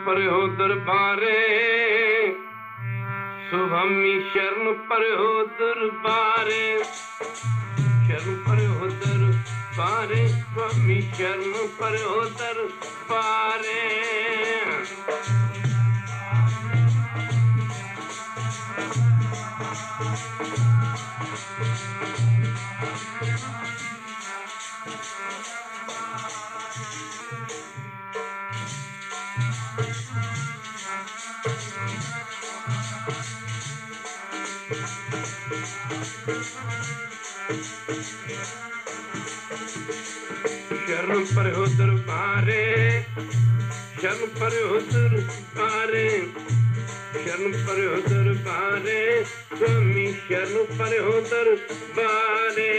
पर हो दरबारे, स्वामी शरण पर हो दरबारे, शरण पर हो दरबारे, स्वामी शरण पर हो दरबारे। शरण पर हो दरबारे, शरण पर हो दरबारे, शरण पर हो दरबारे, स्वामी शरण पर हो दरबारे।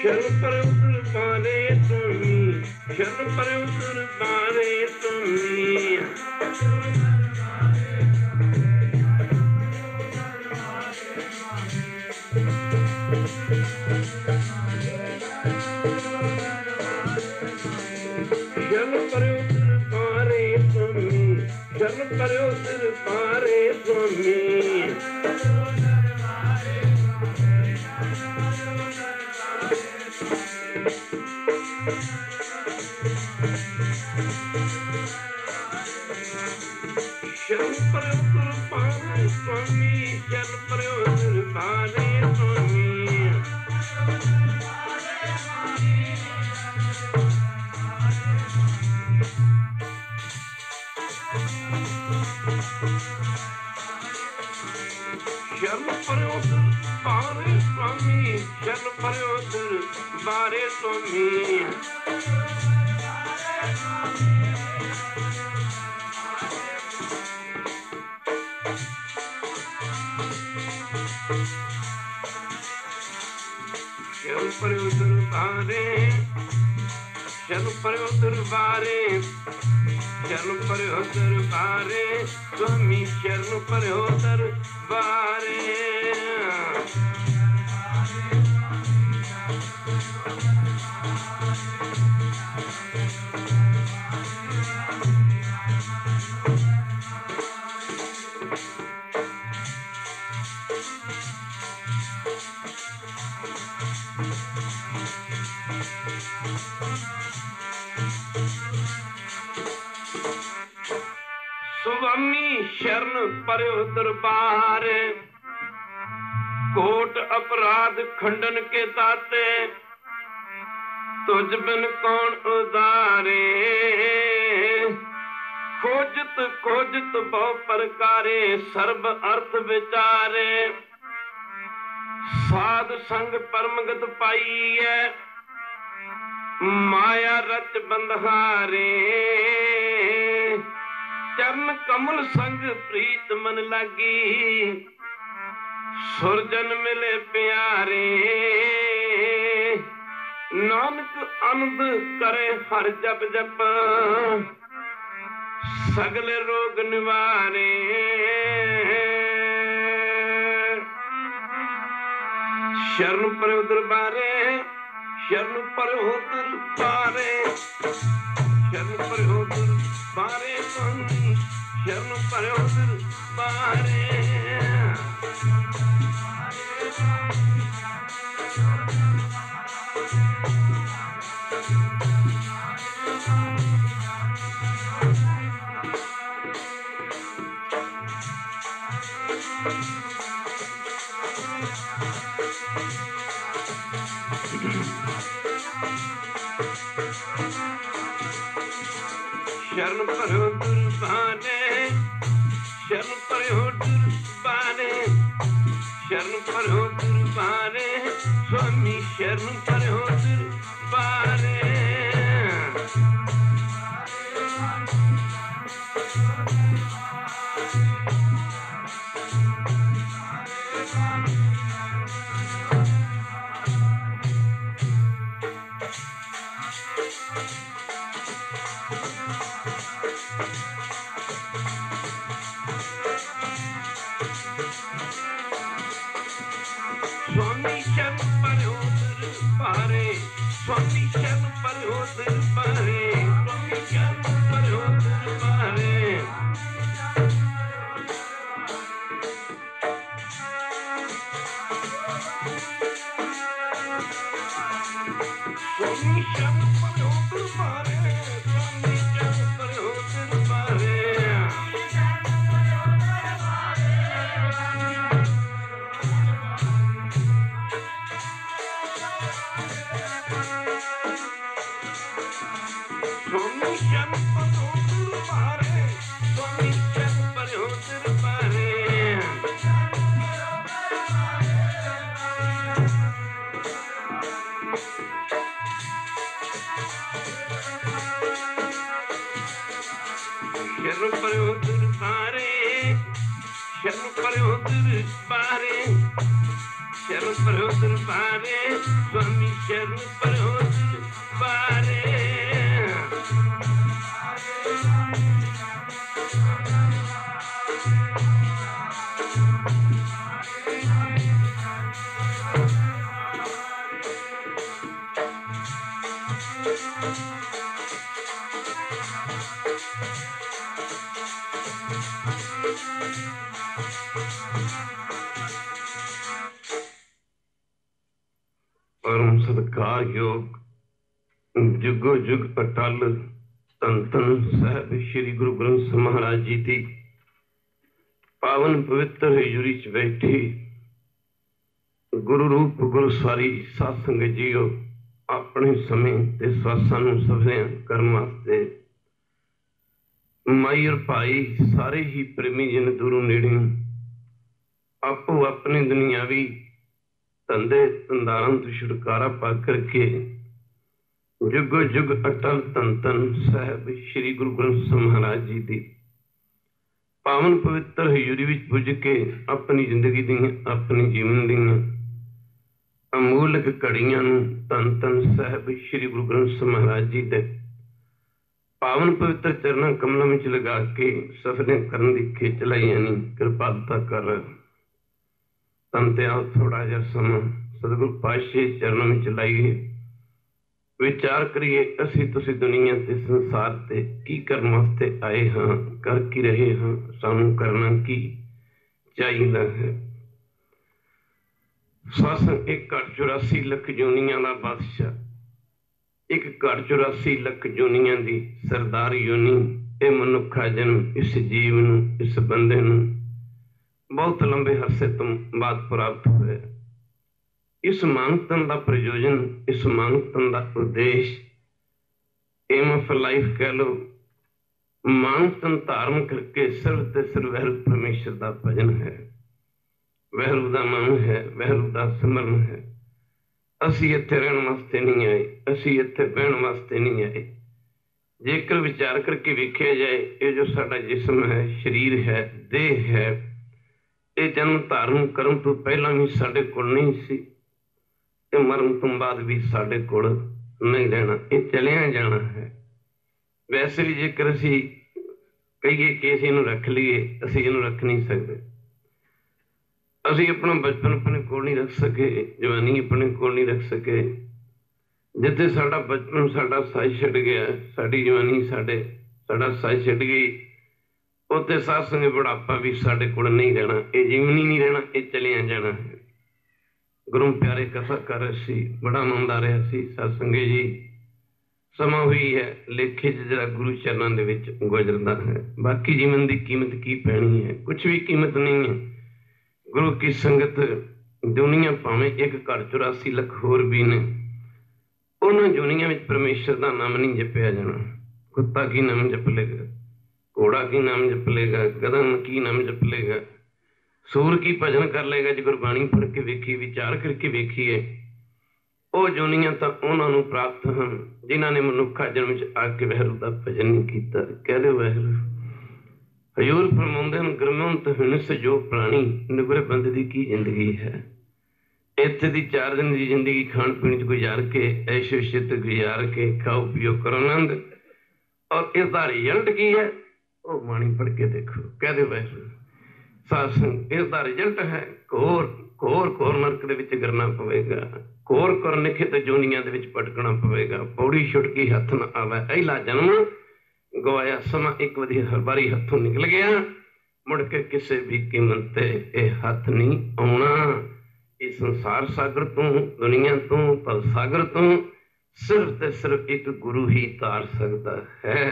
शरण पर दरबारे स्वामी, शरण पर दरबारे स्वामी। शरण पर दरबारे स्वामी, शरण पर दरबारे स्वामी। शरण पर दरबारे स्वामी, शरण पर दरबारे स्वामी। शरण पर दरबारे स्वामी, शरण पर दरबारे स्वामी। शरण पर दरबारे, शरण पर दरबारे, शरण पर दरबारे, स्वामी शरण पर दरबारे। स्वामी शरण पर दरबार, कोट अपराध खंडन के दाते, तुझ बिन कौन उदारे। खोजत खोजत बहु प्रकारे, सर्ब अर्थ विचारे। साध संग परमगत पाईए, माया रच बंधारे। चरण कमल संग प्रीत मन लागी, सुरजन मिले प्यारे। नानक आनंद करे हर जप जप, सगले रोग निवारे। शरण पर दरबारे, शरण पर दरबारे, शरण पर दरबारे स्वामी, शरण पर दरबारे। शरण पर दरबारे, शरण पर दरबारे, शरण पर दरबारे, स्वामी शरण पर दरबारे। स्वामी शरण पर हो दरबारे, स्वामी शरण पर हो दरबारे। स्वामी शरण पर हो दरबारे, स्वामी शरण पर हो दरबारे। स्वामी शरण पर हो दरबारे, स्वामी शरण पर हो दरबारे। शरण पर हो दरबारे, शरण पर हो दरबारे, शरण पर हो दरबारे, स्वामी शरण पर हो दरबारे। परम सत्कार योग जुगो जुग अटल धन धन साहब श्री गुरु ग्रंथ साहिब महाराज जी की पावन पवित्र हजूरी च बैठी गुरु रूप गुरु सारी साध संगत जीओ अपने समय ते स्वासां नूं सफलियां करन वास्ते माई और भाई सारे ही प्रेमी जन दूरों नेड़े आपो अपनी दुनियावी धंधे धंधारां तो छुटकारा पा करके जुगो जुग अटल धन धन साहब श्री गुरु ग्रंथ साहिब महाराज जी की पावन पवित्र हजूरी विच पुज के अपनी जिंदगी दी अपने जीवन दी अमूलक घड़ियां नूं धन धन साहब श्री गुरु ग्रंथ साहिब महाराज जी दे पावन पवित्र चरणा कमलों में लगा के सफर करने की खिच लाई यानी कृपालता कर तन ते आओ थोड़ा जा समा सतगुरु पातशाह चरणों में चलाइए विचार करिए असी तुसी दुनिया ते संसार ते की करन वास्ते आए हाँ कर की रहे हाँ सानू करना की चाहिए है। सत्संग एक घट 84 लख जोनियां दा बादशाह, एक घट 84 लख जोनियां दी सरदार योनी ए मनुखा जन्म इस जीव नूं इस बंदे नूं बहुत लंबे अरसे तो बाद प्राप्त हुए। इस मानवतन का प्रयोजन इस मानवतन का उद्देश्य एम ऑफ लाइफ कह लो मानवतन धारण करके सिर्फ ते सिर्फ वैरू परमेश्वर का भजन है, वैरू का मन है, वैरू का सिमरन है। असी इत्थे रहने वास्ते नहीं आए, असी इत्थे बहन वास्ते नहीं आए। जेकर विचार करके वेख्या जाए ये जो साडा जिस्म है शरीर है देह है ये जन्म धारण करन तो पहला भी साडे कोल नहीं सी ते मरण तो बाद भी साडे कोल नहीं रहना, ये चलिया जाना है। वैसे भी जेकर असी कहिए कि इस इनू रख लीए असी इनू रख नहीं सकते। असी अपना बचपन अपने कोल नहीं रख सके, जवानी अपने कोल नहीं रख सके। जिथे साडा बचपन साडा साई छड़ गया, साडी जवानी साडा साई छड़ गई, उत्थे साध संगत बुढ़ापा भी साडे कोल नहीं रहना, ये जीवन ही नहीं रहना, ये चलिया जाना है। गुरु प्यारे कथा कर रहे सी, बड़ा आनंद आ रहा सी साध संगत जी। समा हुई है लेखे जरा गुरु चरणों दे विच गुजरदा है, बाकी जीवन की कीमत की पैनी है, कुछ भी कीमत नहीं है। गुरु की संगत दुनिया भावें एक घर 84 लख होर भी ने, उन्होंने दुनिया में परमेश्वर का नाम नहीं जपिया जाना। कुत्ता की नाम जप लेगा, घोड़ा की नाम जप लेगा, गधन की नाम जप लेगा, सूर की भजन कर लेगा। जो गुरबाणी पढ़ के वेखी विचार करके वेखीए वो जोनियां तो उन्होंने प्राप्त हैं जिन्होंने मनुखा जन्म च आके वैरू का भजन नहीं किया। कह दो वैरू हजूर फरमाउंदे हैं गुरमंत हिनस जो प्राणी निगुरे बंदे की की जिंदगी है। इत्थे दी 4 दिन की जिंदगी खाण पीण च गुजार के ऐशो इशत गुजार के खाओ पियो करो आनंद, और इसका रिजल्ट की है वो बाणी पढ़ के देखो। कह दो वैसे सत्संग इसका रिजल्ट है घोर घोर घोर नरक दे विच गिरना पवेगा, घोर घोर निखित जोनियां दे विच भटकना पवेगा। पौड़ी छुटकी हथ न आवे, अहिला जन्म गवाया समा एक बारी हथों निकल गया, मुड़ के किसी भी कीमत ते यह हथ नहीं आउणा। इस संसार सागर तो, दुनिया तो, भव सागर तो सिर्फ ते सिर्फ एक गुरु ही तार सकता है।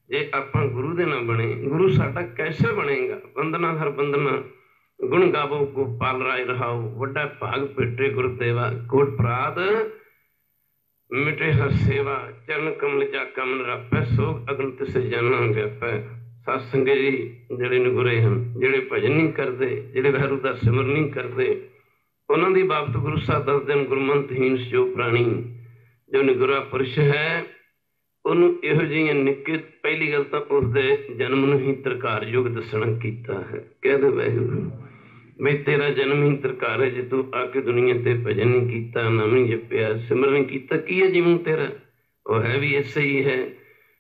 जे आपां गुरु दे ना बने, गुरु साडा कैसे बनेगा? वंदना हर वंदना गुण गावो गोपाल राय रहाओ, वड्डा भाग पेटे गुरुदेवा, कोट प्राद मिटे हर सेवा, चरण कमल जा कमल रापै, सोग अगन तिसे जाना व्यापै। साध संगत जी ਜਿਹੜੇ ਨਗੁਰੇ ਹਨ, ਜਿਹੜੇ ਭਜਨ ਨਹੀਂ ਕਰਦੇ, ਜਿਹੜੇ ਵਾਹਿਗੁਰੂ ਦਾ ਸਿਮਰਨ ਨਹੀਂ ਕਰਦੇ, ਉਹਨਾਂ ਦੀ ਬਾਬਤ ਗੁਰੂ ਸਾਹਿਬ ਦੱਸਦੇ ਹਨ, ਗੁਰਮੰਤਹੀਨ ਜੋ ਪ੍ਰਾਣੀ, ਜੋ ਨਿਗੁਰਾ ਪੁਰਸ਼ ਹੈ, ਉਹਨੂੰ ਇਹੋ ਜਿਹੀਆਂ ਨਿੱਕੇ, ਪਹਿਲੀ ਗੱਲ ਤਾਂ ਉਸਦੇ ਜਨਮ ਨੂੰ ਹੀ ਤਰਕਾਰ ਯੁਗ ਦੱਸਣਾ ਕੀਤਾ ਹੈ। ਕਹਿੰਦੇ ਵਾਹਿਗੁਰੂ ਬਈ ਤੇਰਾ ਜਨਮ ਹੀ ਤਰਕਾਰ ਹੈ, ਜੇ ਤੂੰ ਆ ਕੇ ਦੁਨੀਆ ਤੇ ਭਜਨ ਨਹੀਂ ਕੀਤਾ, ਨਾਮ ਨਹੀਂ ਜਪਿਆ, ਸਿਮਰਨ ਨਹੀਂ ਕੀਤਾ, ਕੀ ਹੈ ਜੀਵਨ ਤੇਰਾ? ਉਹ ਹੈ ਵੀ ਐਸੇ ਹੀ ਹੈ।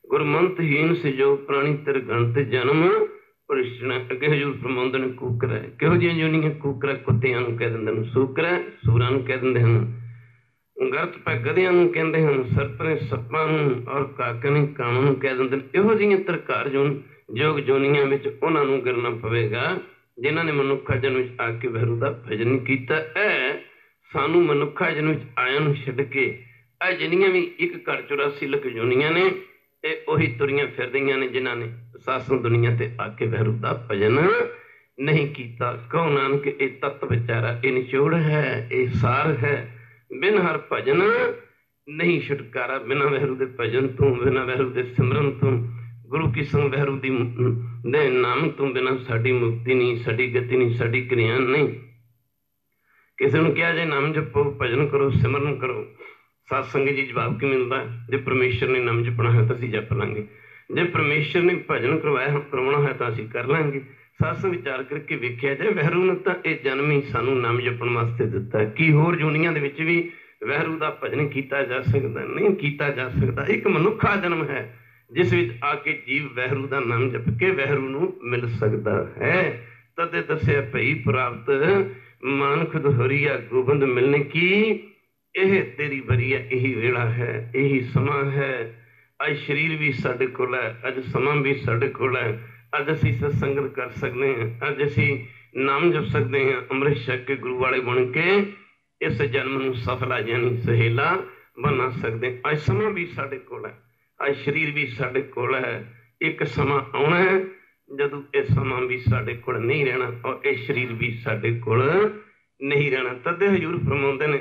ਗੁਰਮੰਤਹੀਨ ਸਜੋ ਪ੍ਰਾਣੀ ਤੇਰੇ ਗਣ ਤੇ ਜਨਮ ਭ੍ਰਿਸ਼ਟ। ਅੱਗੇ ਹਜ਼ੂਰ ਫਰਮਾਉਂਦੇ ਨੇ ਕੂਕਰ ਹੈ, ਕਿਹੋ ਜਿਹੀਆਂ ਜੋਨੀਆਂ? ਕੂਕਰ ਕੁੱਤਿਆਂ ਨੂੰ ਕਹਿ ਦਿੰਦੇ ਨੇ, ਸੂਕਰ ਸੂਰਾਂ ਨੂੰ ਕਹਿ ਦਿੰਦੇ ਹਨ, ਗਰਤ ਪੈ ਗਧਿਆਂ ਨੂੰ ਕਹਿੰਦੇ ਹਨ, ਸਰਪ ਨੇ ਸੱਪਾਂ ਨੂੰ, ਔਰ ਕਾਕੇ ਨੇ ਕਾਵਾਂ ਨੂੰ ਕਹਿ ਦਿੰਦੇ ਨੇ। ਇਹੋ ਜਿਹੀਆਂ ਤਰਕਾਰ ਯੋਗ ਜੋਨੀਆਂ ਵਿੱਚ ਉਹਨਾਂ ਨੂੰ ਗਿਰਨਾ ਪਵੇਗਾ ਜਿਨ੍ਹਾਂ ਨੇ ਮਨੁੱਖਾ ਜਨਮ ਵਿੱਚ ਆ ਕੇ ਵਾਹਿਗੁਰੂ ਦਾ ਭਜਨ ਨਹੀਂ ਕੀਤਾ। ਇਹ ਸਾਨੂੰ ਮਨੁੱਖਾ ਜਨਮ ਵਿੱਚ ਆਇਆਂ ਨੂੰ ਛੱਡ ਕੇ ਇਹ ਜਿੰਨੀਆਂ ਵੀ 1 ਘੜ 84 ਲੱਖ ਜੋਨੀਆਂ ਨੇ, ਇਹ ਉਹੀ ਤੁਰੀਆਂ ਫਿਰਦੀਆਂ ਨੇ ਜਿਨ੍ਹਾਂ ਨੇ ਸਾਸਨ ਦੁਨੀਆ ਤੇ ਆ ਕੇ ਵਾਹਿਗੁਰੂ ਦਾ ਭਜਨ ਨਹੀਂ ਕੀਤਾ। ਕਹੋ ਨਾਨਕ ਇਹ ਤੱਤ ਵਿਚਾਰਾ, ਇਹ ਨਿਚੋੜ ਹੈ, ਇਹ ਸਾਰ ਹੈ। ਬਿਨ ਹਰ ਭਜਨ ਨਹੀਂ ਛੁਟਕਾਰਾ, ਬਿਨਾਂ ਵਾਹਿਗੁਰੂ ਦੇ ਭਜਨ ਤੋਂ, ਬਿਨਾਂ ਵਾਹਿਗੁਰੂ ਦੇ ਸਿਮਰਨ ਤੋਂ, ਗੁਰੂ ਕੀ ਸੰਗ ਵਾਹਿਗੁਰੂ ਦੇ ਨਾਮ ਤੋਂ ਬਿਨਾਂ ਸਾਡੀ ਮੁਕਤੀ ਨਹੀਂ, ਸਾਡੀ ਗਤੀ ਨਹੀਂ, ਸਾਡੀ ਕਿਰਿਆ ਨਹੀਂ। ਕਿਸੇ ਨੂੰ ਕਿਹਾ ਜੇ ਨਾਮ ਜਪੋ, ਭਜਨ ਕਰੋ, ਸਿਮਰਨ ਕਰੋ, ਸਾਧ ਸੰਗਤ ਜੀ ਜਵਾਬ ਕੀ ਮਿਲਦਾ? ਜੇ ਪਰਮੇਸ਼ਰ ਨੇ ਨਾਮ ਜਪਣਾ ਹੈ ਤਾਂ ਅਸੀਂ ਜਪ ਲਾਂਗੇ, ਜੇ ਪਰਮੇਸ਼ਰ ਨੇ ਭਜਨ ਕਰਵਾਉਣਾ ਹੈ ਤਾਂ ਅਸੀਂ ਕਰ ਲਾਂਗੇ। ਸੱਸ ਵਿਚਾਰ ਕਰਕੇ ਵੇਖਿਆ ਜਾਏ, ਵਾਹਿਗੁਰੂ ਨੇ ਤਾਂ ਇਹ ਜਨਮ ਹੀ ਸਾਨੂੰ ਨਾਮ ਜਪਣ ਵਾਸਤੇ ਦਿੱਤਾ। ਕੀ ਹੋਰ ਦੁਨੀਆਂ ਦੇ ਵਿੱਚ ਵੀ ਵਾਹਿਗੁਰੂ ਦਾ ਭਜਨ ਕੀਤਾ ਜਾ ਸਕਦਾ? ਨਹੀਂ ਕੀਤਾ ਜਾ ਸਕਦਾ। ਇੱਕ ਮਨੁੱਖਾ ਜਨਮ ਹੈ ਜਿਸ ਵਿੱਚ ਆ ਕੇ ਜੀਵ ਵਾਹਿਗੁਰੂ ਦਾ ਨਾਮ ਜਪ ਕੇ ਵਾਹਿਗੁਰੂ ਨੂੰ ਮਿਲ ਸਕਦਾ ਹੈ। ਤਦੇ ਦੱਸਿਆ ਭਈ ਪ੍ਰਾਪਤ ਮਾਨੁਖ ਦੁਹਰੀਆ ਗੋਬਿੰਦ ਮਿਲਣੇ ਕੀ, ਇਹ ਤੇਰੀ ਬਰੀਆ, ਇਹੀ ਵੇਲਾ ਹੈ, ਇਹੀ ਸਮਾਂ ਹੈ। ਅੱਜ ਸਰੀਰ ਵੀ ਸਾਡੇ ਕੋਲ ਹੈ, ਅੱਜ ਸਮਾਂ ਵੀ ਸਾਡੇ ਕੋਲ ਹੈ। ਅੱਜ ਅਸੀਂ ਸਤਸੰਗਤ ਕਰ ਸਕਦੇ ਹਾਂ, ਅੱਜ ਅਸੀਂ ਨਾਮ ਜਪ ਸਕਦੇ ਹਾਂ, ਅੰਮ੍ਰਿਤ ਛਕ ਕੇ ਗੁਰੂ ਵਾਲੇ ਬਣ ਕੇ ਇਸ ਜਨਮ ਨੂੰ ਸਫਲਾ ਯਾਨੀ ਸਹੇਲਾ ਬਣਾ ਸਕਦੇ। ਅੱਜ ਸਮਾਂ ਵੀ ਸਾਡੇ ਕੋਲ ਹੈ, ਅੱਜ ਸਰੀਰ ਵੀ ਸਾਡੇ ਕੋਲ ਹੈ। ਇੱਕ ਸਮਾਂ ਆਉਣਾ ਹੈ ਜਦੋਂ ਇਹ ਸਮਾਂ ਵੀ ਸਾਡੇ ਕੋਲ ਨਹੀਂ ਰਹਿਣਾ, ਔਰ ਇਹ ਸਰੀਰ ਵੀ ਸਾਡੇ ਕੋਲ ਨਹੀਂ ਰਹਿਣਾ। ਤਦੇ ਹਜ਼ੂਰ ਫਰਮਾਉਂਦੇ ਨੇ,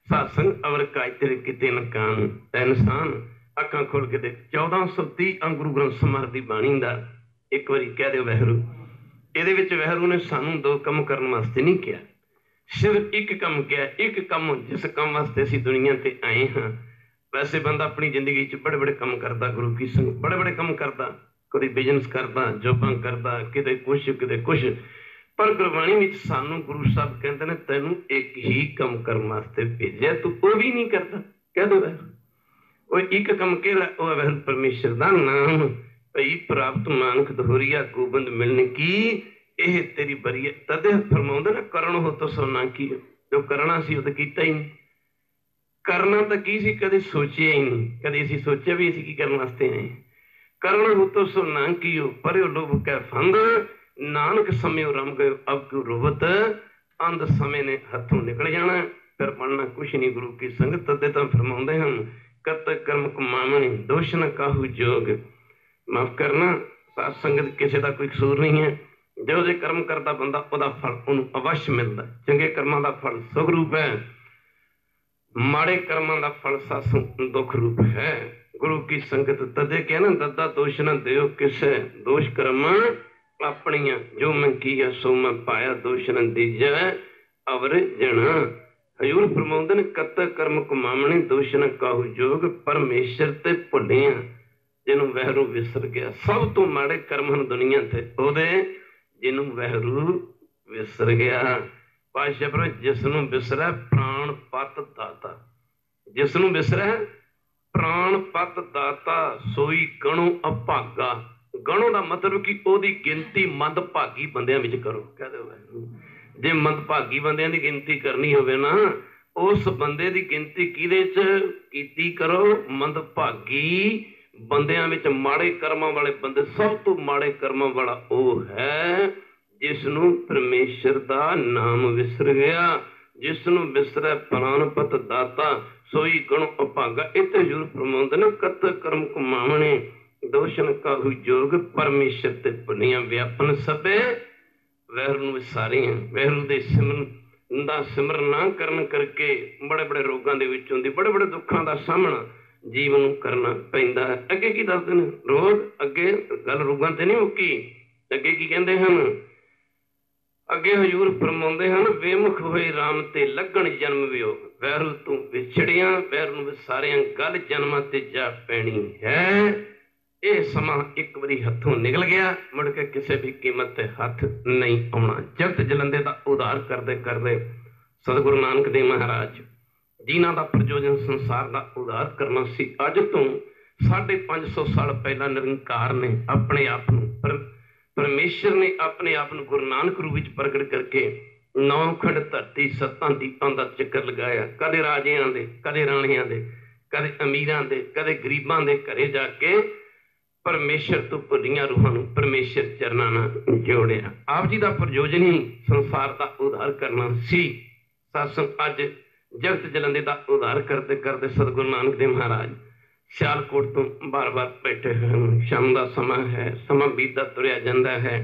ਸਾਸੰਗ ਅਵਰ ਕਾਜ ਤੇਰੇ ਕਿਤੇ ਨਕਾਨ, ਇਨਸਾਨ ਅੱਖਾਂ ਖੋਲ ਕੇ ਦੇਖ। 1430 ਅੰਗ ਗੁਰੂ ਗ੍ਰੰਥ ਸਾਹਿਬ ਦੀ ਬਾਣੀ ਦਾ ਇੱਕ ਵਾਰੀ ਕਹਿ ਦਿਓ ਵਾਹਿਗੁਰੂ। ਇਹਦੇ ਵਿੱਚ ਵਾਹਿਗੁਰੂ ਨੇ ਸਾਨੂੰ 2 ਕੰਮ ਕਰਨ ਵਾਸਤੇ ਨਹੀਂ ਕਿਹਾ, ਸਿਰਫ ਇੱਕ ਕੰਮ ਕਿਹਾ। ਇੱਕ ਕੰਮ ਜਿਸ ਕੰਮ ਵਾਸਤੇ ਅਸੀਂ ਦੁਨੀਆ ਤੇ ਆਏ ਹਾਂ। ਵੈਸੇ ਬੰਦਾ ਆਪਣੀ ਜ਼ਿੰਦਗੀ 'ਚ ਬੜੇ ਬੜੇ ਕੰਮ ਕਰਦਾ, ਗੁਰੂ ਕੀ ਸੰਗ ਬੜੇ ਬੜੇ ਕੰਮ ਕਰਦਾ, ਕਦੇ ਬਿਜ਼ਨਸ ਕਰਦਾ, ਜੋਬਾਂ ਕਰਦਾ, ਕਿਤੇ ਕੁਛ ਕਿਤੇ ਕੁਛ। ਪਰ ਗੁਰਬਾਣੀ ਵਿੱਚ ਸਾਨੂੰ ਗੁਰੂ ਸਾਹਿਬ ਕਹਿੰਦੇ ਨੇ ਤੈਨੂੰ ਇੱਕ ਹੀ ਕੰਮ ਕਰਨ ਵਾਸਤੇ ਭੇਜਿਆ, ਤੂੰ ਉਹ ਵੀ ਨਹੀਂ ਕਰਦਾ। ਕਹਿ ਦੋ ਵਾਹਿਗੁਰੂ, ਉਹ ਇੱਕ ਕੰਮ ਕਿਹੜਾ? ਉਹ ਹੈ ਵਾਹਿਗੁਰੂ ਪਰਮੇਸ਼ਰ ਦਾ ਨਾਮ। ਭਈ ਪ੍ਰਾਪਤ ਮਾਨੁਖ ਦੁਹਰੀਆ ਗੋਬਿੰਦ ਮਿਲਣ ਕੀ, ਇਹ ਤੇਰੀ ਬਰੀਆ। ਤਦੇ ਫਰਮਾਉਂਦੇ ਨਾ, ਕਰਨ ਹੋ ਤਾਂ ਸੋਨਾ ਕੀ, ਜੋ ਕਰਨਾ ਸੀ ਉਹ ਤਾਂ ਕੀਤਾ ਹੀ ਨਹੀਂ। ਕਰਨਾ ਤਾਂ ਕੀ ਸੀ? ਕਦੇ ਸੋਚਿਆ ਹੀ ਨਹੀਂ, ਕਦੇ ਅਸੀਂ ਸੋਚਿਆ ਵੀ ਅਸੀਂ ਕੀ ਕਰਨ ਵਾਸਤੇ ਆਏ। ਕਰਨ ਹੋ ਤਾਂ ਸੋਨਾ ਕੀ, ਪਰਿਓ ਲੋਭ ਕੈ ਫੰਦ, ਨਾਨਕ ਸਮੇਂ ਰਮ ਗਏ ਅਬ ਕਿਉ ਰੋਵਤ। ਅੰਧ ਸਮੇਂ ਨੇ ਹੱਥੋਂ ਨਿਕਲ ਜਾਣਾ, ਫਿਰ ਬਣਨਾ ਕੁਛ ਨਹੀਂ ਗੁਰੂ ਕੀ ਸੰਗਤ। ਤਦੇ ਤਾਂ ਫਰਮਾਉਂਦੇ ਹਨ, ਕਰਤ ਕਰਮ ਕਮਾਵਣੇ ਦੋਸ਼ ਨ ਕਾਹੂ ਜੋਗ। ਮਾਫ ਕਰਨਾ, ਸਾਧ ਸੰਗਤ ਕਿਸੇ ਦਾ ਕੋਈ ਕਸੂਰ ਨਹੀਂ ਹੈ। ਜੋ ਜੇ ਕਰਮ ਕਰਦਾ ਬੰਦਾ ਉਹਦਾ ਫਲ ਉਹਨੂੰ ਅਵਸ਼ ਮਿਲਦਾ। ਚੰਗੇ ਕਰਮਾਂ ਦਾ ਫਲ ਸੁਖ ਰੂਪ ਹੈ, ਮਾੜੇ ਕਰਮਾਂ ਦਾ ਫਲ ਸਾਸੂ ਦੁੱਖ ਰੂਪ ਹੈ। ਗੁਰੂ ਕੀ ਸੰਗਤ ਤਦੇ ਕਿਹਾ ਨਾ, ਦੱਦਾ ਦੋਸ਼ ਨਾ ਦਿਓ ਕਿਸੇ, ਦੋਸ਼ ਕਰਮਾਂ ਆਪਣੀਆਂ, ਜੋ ਮੈਂ ਕੀਆ ਸੋ ਮੈਂ ਪਾਇਆ, ਦੋਸ਼ ਨਾ ਦੀਜੈ ਅਵਰ ਜਣਾ। ਹਜ਼ੂਰ ਫਰਮਾਉਂਦੇ ਨੇ, ਕਤ ਕਰਮ ਕਮਾਵਣੇ ਦੋਸ਼ ਨਾ ਕਾਹੂ ਜੋਗ, ਪਰਮੇਸ਼ਰ ਤੇ ਭੁੱਲਿਆ ਜਿਹਨੂੰ ਵਾਹਿਗੁਰੂ ਵਿਸਰ ਗਿਆ। ਸਭ ਤੋਂ ਮਾੜੇ ਕਰਮ ਹਨ ਦੁਨੀਆ ਤੇ ਉਹਦੇ ਜਿਹਨੂੰ ਵਾਹਿਗੁਰੂ ਵਿਸਰ ਗਿਆ। ਪਾਤਸ਼ਾਹ ਪਰ ਜਿਸ ਨੂੰ ਵਿਸਰੈ ਪ੍ਰਾਣ ਪਤ ਦਾਤਾ, ਜਿਸ ਨੂੰ ਵਿਸਰੈ ਪ੍ਰਾਣ ਪਤ ਦਾਤਾ, ਸੋਈ ਗਣੋ ਅਭਾਗਾ। ਗਣੋ ਦਾ ਮਤਲਬ ਕਿ ਉਹਦੀ ਗਿਣਤੀ ਮੰਦ ਭਾਗੀ ਬੰਦਿਆਂ ਵਿੱਚ ਕਰੋ। ਕਹਿ ਦਿਓ ਵਾਹਿਗੁਰੂ, जे मंदभागी बंदियां दी गिनती करनी होवे ना, उस बंदे दी गिनती किहदे च कीती करो? मंदभागी बंदियां विच माड़े कर्मां वाले बंदे, सब तो माड़े कर्मां वाला वो है जिसनों परमेश्वर दा नाम विसर गया। जिसनों विसरै प्राणपत दाता, सोई गण अभागा। इत्थे हजूर फरमाउंदे ने, कत कर्म कमावणे दोषण काहू जोग, परमेश्वर ते पुनिया व्यापन सबे वैरू विसारियां। वैरू दे सिमरन दा सिमरन ना करन करके बड़े बड़े रोगां दे विच हुंदी, बड़े बड़े दुखां दा सामना जीवन नूं करना पैंदा है। अगे की दसदे ने रोग? अगे गल रोगां ते नहीं मुक्की, अगे की कहंदे हन? अगे हजूर फरमाउंदे हन, बेमुख होए राम ते लगन जन्म वियोग। वैरू तू विछड़िया, वैरू विसारिया, गल जन्मां ते जा पैनी है। ਇਹ ਸਮਾਂ ਇੱਕ ਵਾਰੀ ਹੱਥੋਂ ਨਿਕਲ ਗਿਆ, ਮੁੜ ਕੇ ਕਿਸੇ ਵੀ ਕੀਮਤ ਤੇ ਹੱਥ ਨਹੀਂ ਆਉਣਾ। ਜਗਤ ਜਲੰਦੇ ਦਾ ਉਧਾਰ ਕਰਦੇ ਕਰਦੇ ਸਤਿਗੁਰੂ ਨਾਨਕ ਦੇਵ ਮਹਾਰਾਜ ਜਿਨ੍ਹਾਂ ਦਾ ਪ੍ਰਯੋਜਨ ਸੰਸਾਰ ਦਾ ਉਧਾਰ ਕਰਨਾ ਸੀ, ਅੱਜ ਤੋਂ 550 ਸਾਲ ਪਹਿਲਾਂ ਨਿਰੰਕਾਰ ਨੇ ਆਪਣੇ ਆਪ ਨੂੰ, ਪਰਮੇਸ਼ਰ ਨੇ ਆਪਣੇ ਆਪ ਨੂੰ ਗੁਰੂ ਨਾਨਕ ਰੂਪ ਵਿੱਚ ਪ੍ਰਗਟ ਕਰਕੇ 9 ਖੰਡ ਧਰਤੀ 7 ਦੀਪਾਂ ਦਾ ਚੱਕਰ ਲਗਾਇਆ। ਕਦੇ ਰਾਜਿਆਂ ਦੇ, ਕਦੇ ਰਾਣਿਆਂ ਦੇ, ਕਦੇ ਅਮੀਰਾਂ ਦੇ, ਕਦੇ ਗਰੀਬਾਂ ਦੇ ਘਰੇ ਜਾ ਕੇ परमेश्वर तो भुलियां रूहां नूं परमेश्वर चरनां नाल जोड़िया। आप जी का प्रयोजन ही संसार का उद्धार करना सी। सत्संग अज जगत जलंदे का उद्धार करते करते सतगुरु नानक देव महाराज सियालकोट तो बार बार बैठे हैं। शाम का समा है, समा बीतदा तुरिया जाता है।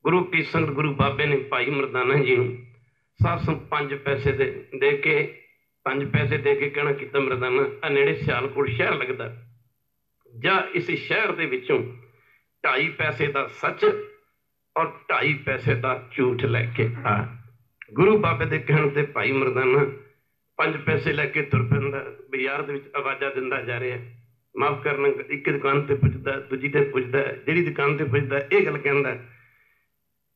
गुरु की संगत गुरु बाबे ने भाई मरदाना जी नूं सत्संग 5 पैसे दे के 5 पैसे दे के कहना किता, मरदाना आ नेड़े सियालकोट शहर लगता, जा इस शहर दे विचों 2.5 पैसे का सच और 2.5 पैसे का झूठ लैके आ। गुरु बाबे के कहने ते भाई मरदाना 5 पैसे लैके तुर पैंदा, बाजार दे विच आवाज़ा दिंदा जा रहा, माफ करना, एक दुकान ते पुछदा, दूजी ते पुछदा, जिहड़ी दुकान ते पुछदा ये गल कहंदा,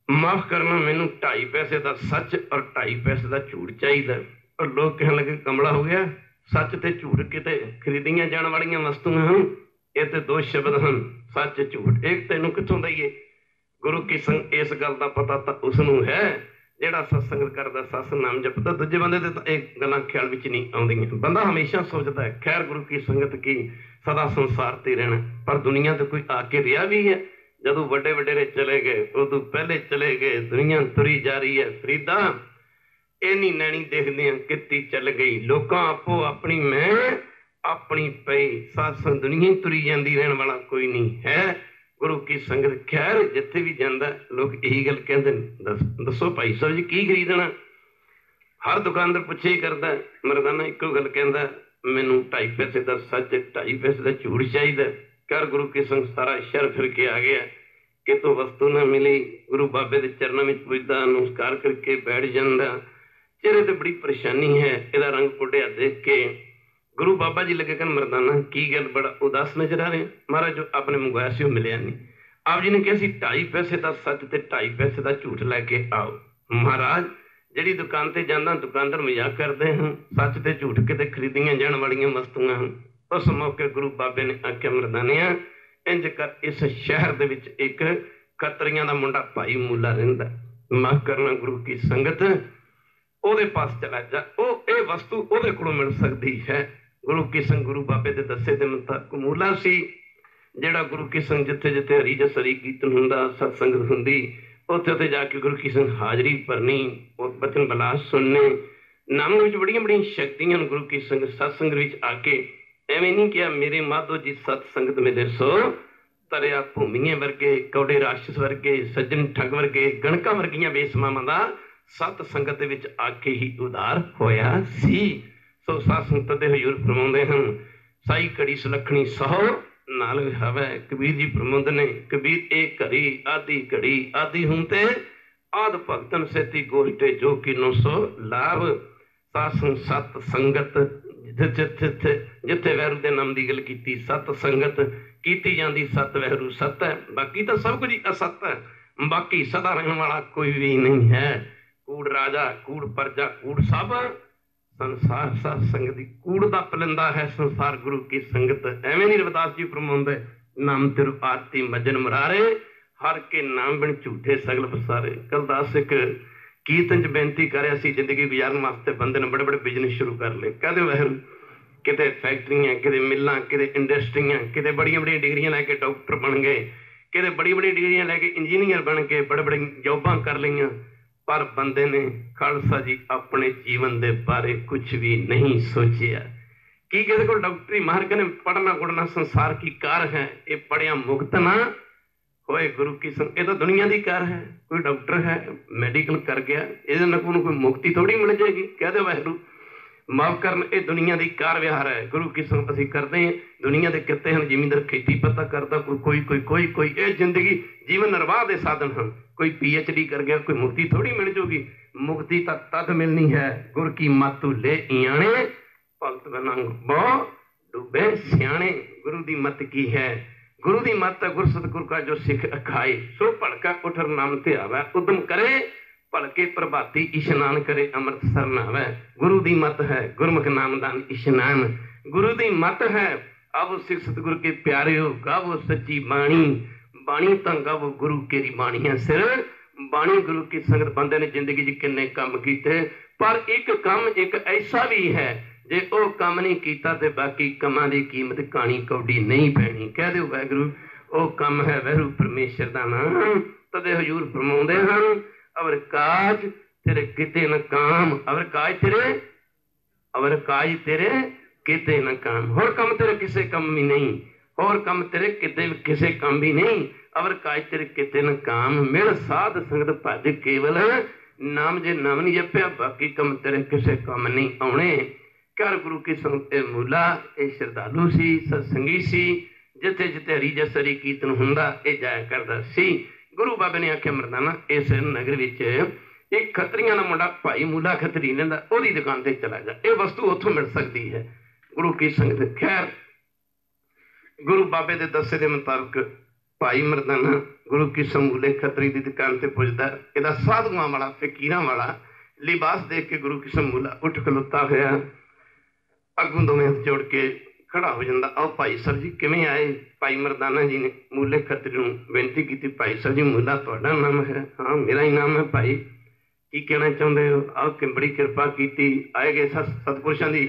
माफ करना मैनू 2.5 पैसे का सच और 2.5 पैसे का झूठ चाहिए। और लोग कहने लगे कमला हो गया, सच ते झूठ किते खरीदियां जाने वालियां वस्तुएं हैं, ये तो 2 शब्द हैं, सच झूठ। एक तेनों कितों दईए? गुरु की संग इस गल का पता तो उसनूं है जिहड़ा सत्संग करदा, सत्संग नाम जपदा। दूजे बंदे ते तां इह गल्लां ख्याल विच नहीं आउंदियां। बंदा हमेशा सोचता है खैर गुरु की संगत की, सदा संसार ते रहना, पर दुनिया तो कोई आके रिहा भी है? जदों वड्डे वडेरे चले गए उदों पहले चले गए, दुनिया तुरी जा रही है। फरीदा इन्नी नैनी देखदियां कित्ती चल गई, लोकां आपो अपनी मैं अपनी पई, सत्संग दुनिया तुरी जाती, रहने वाला कोई नहीं है। गुरु की संगत खैर जिथे भी जाता लोग यही गल कहते, दसो भाई साहब जी की खरीदना? हर दुकानदार पुछे ही करता, मरदाना एको गल कहता, मैनू 2.5 पैसे का सच 2.5 पैसे का झूठ चाहिए। कर गुरु की संग सारा शहर फिर के आ गया, कितों वस्तु ना मिली। गुरु बाबे के चरणों में पुजदा, नमस्कार करके बैठ जाता। चेहरे ते बड़ी परेशानी है, इहदा रंग पुढ़िया देख के गुरु बाबा जी लगे कहन, मरदाना की गल बड़ा उदास नजर आ रहे? महाराज जो आपने मंगवाया सी वो मिलिया नहीं। आप जी ने कहा 2.5 पैसे का सच ते 2.5 पैसे का झूठ लैके आओ। महाराज जिहड़ी दुकान ते जांदा दुकानदार मजाक करते हैं, सच ते झूठ किते खरीदियां जाने वालियां वस्तुएं हैं। उस मौके गुरु बाबे ने आख्या, मरदानिया इंज कर, इस शहर दे विच एक खतरियां दा मुंडा भाई मूला रहिंदा, माफ करना गुरु की संगत ओदे पास चला जा, ओ ये वस्तु ओदे कोलों मिल सकती है। गुरु की संग गुरु बाबे के दसे दे मुताबिक मूला सी, जिहड़ा गुरु की संग जिथे जिथे हरी जसरी कीर्तन हुंदा, सत्संग हुंदी, उत्थे उत्थे जाके गुरु की संग हाजरी भरनी, और बचन बलास सुनने। नाम विच बड़ियां बड़ियां शक्तियां गुरु की संग सत्संग विच आके। एवें नहीं किया मेरे माधो जी सत्संगत मिले सो तरिया भूमियां वर्गे, कौड़े राक्षस वर्गे, सज्जन ठग वर्गे, गणकां वर्गियां बेसमावां दा सत संगत विच आके ही उधार होया सी। सो सत्संग दे हजूर फरमाउंदे हन, साई घड़ी सुलखणी सहो नाल हवै। कबीर जी फरमाउंदे ने, कबीर एक घड़ी आदि घड़ी आदि हुंते आद भगतन सेती गोष्ठे जो किनो सो लाभ। सत्संग सत संगत जिथे वैरू दे नाम की गल की, सत संगत की जाती, सत वैरू सत है, बाकी तो सब कुछ असत है, बाकी सदा रहने वाला कोई भी नहीं है। कूड़ राजा कूड़ प्रजा कूड़ सब, संसार सत्संग दी कूड़ दा पलिंदा है संसार गुरु की संगत। एवें नहीं रविदास जी फरमाउंदे, नाम तिरु आरती मजन मुरारे, हर के नाम बिन झूठे सगल पसारे। कलदास एक कीर्तन च बेनती कर रहा सी जिंदगी गुजारन वास्ते बंदे ने बड़े बड़े बिजनेस शुरू कर ले। कहते वाहिगुरू किते फैक्ट्रियां, किते मिल्लां, किते इंडस्ट्रियां, किते बड़ियां बड़ियां डिग्रियां लैके डॉक्टर बन गए, किते बड़ी बड़ी डिग्रियां लैके इंजीनियर बन के बड़े बड़े जॉबां कर लियां, पर बंदे ने खालसा जी अपने जीवन के बारे कुछ भी नहीं सोचिया कि किसी को डॉक्टरी मार के पढ़ना उड़ना संसार की कार है, ये पढ़िया मुक्त ना होए गुरु की संग, ये तो दुनिया की कार है। कोई डॉक्टर है मेडिकल कर गया, ये कोई मुक्ति थोड़ी मिल जाएगी। कह दे वाहिगुरू माफ करन, ये दुनिया की कार विहार है। गुरु की संगत असीं करते हैं, दुनिया के किते हैं, जिमींदार खेती पता करता, कोई ये जिंदगी जीवन निर्वाह के साधन हैं। कोई PhD कर गया, कोई मुक्ति थोड़ी मिल जाएगी। मुक्ति तद मिलनी है गुर की मतू ले आने, भगत बनंग बो डूबे सियाने। गुरु की मत की है, गुरु की मत है, गुर सतगुर का जो सिख अखाए, सो भड़का उठर नाम ते आवे, उदम करे भलके प्रभाती इशनान करे, अमृतसर नहावे। गुरु की मत है, गुरमुख नामदान इशनान। गुरु की मत है, अब सिख सतगुर के प्यारे हो, गावो सच्ची बाणी, बाणी तो गावो गुरु केरी बाणियां सिर। बाणी गुरु की संगत बंदे ने जिंदगी च किन्ने काम कीते, पर एक काम एक ऐसा भी है, जे ओ काम नहीं कीता ते बाकी कामां दी कीमत कहानी कौडी नहीं पैनी। कह दो वाहिगुरू ओ काम है वैरू परमेश्वर दा नाम, तदे हजूर फरमाउंदे हन अवर काज तेरे किते न काम, अवर काज तेरे किते न काम। होर काम तेरे किसे काम भी नहीं, होर काम तेरे किते किसे काम भी नहीं, अवर काज तेरे किते न काम। मिल साध संगत भज केवल, नाम जे नाम नहीं जपिया, बाकी काम तेरे किसे काम नहीं आने। कर गुरु की संगत मूला, ये श्रद्धालु सी, सत्संगी सी, जिथे जिथे हरी जसरी कीर्तन हुंदा ये जाया करदा सी। गुरु बाबे ने आख्या मरदाना इस नगर विच एक खत्रियां दा मुंडा भाई मूला खतरी लैंदा, ओदी दुकान ते चला जा, ये वस्तु उत्थों मिल सकती है। गुरु की संगत खैर गुरु बाबे दे दसे दे मुताबिक भाई मरदाना गुरु की समूले खतरी की दुकान से पुजदा, इहदा साधुआं वाला फकीरां वाला लिबास देख के गुरु की समूला उठ खलोता होया, अगों दोवें हथ जोड़ के खड़ा हो जाता। आओ भाई सर जी किवें आए? भाई मरदाना जी ने मूले खतरी नूं बेनती की, भाई सर जी मूला तुहाडा नाम है? हाँ मेरा ही नाम है भाई, की कहना चाहते हो? आओ कि बड़ी कृपा की आए गए सतपुरुषों की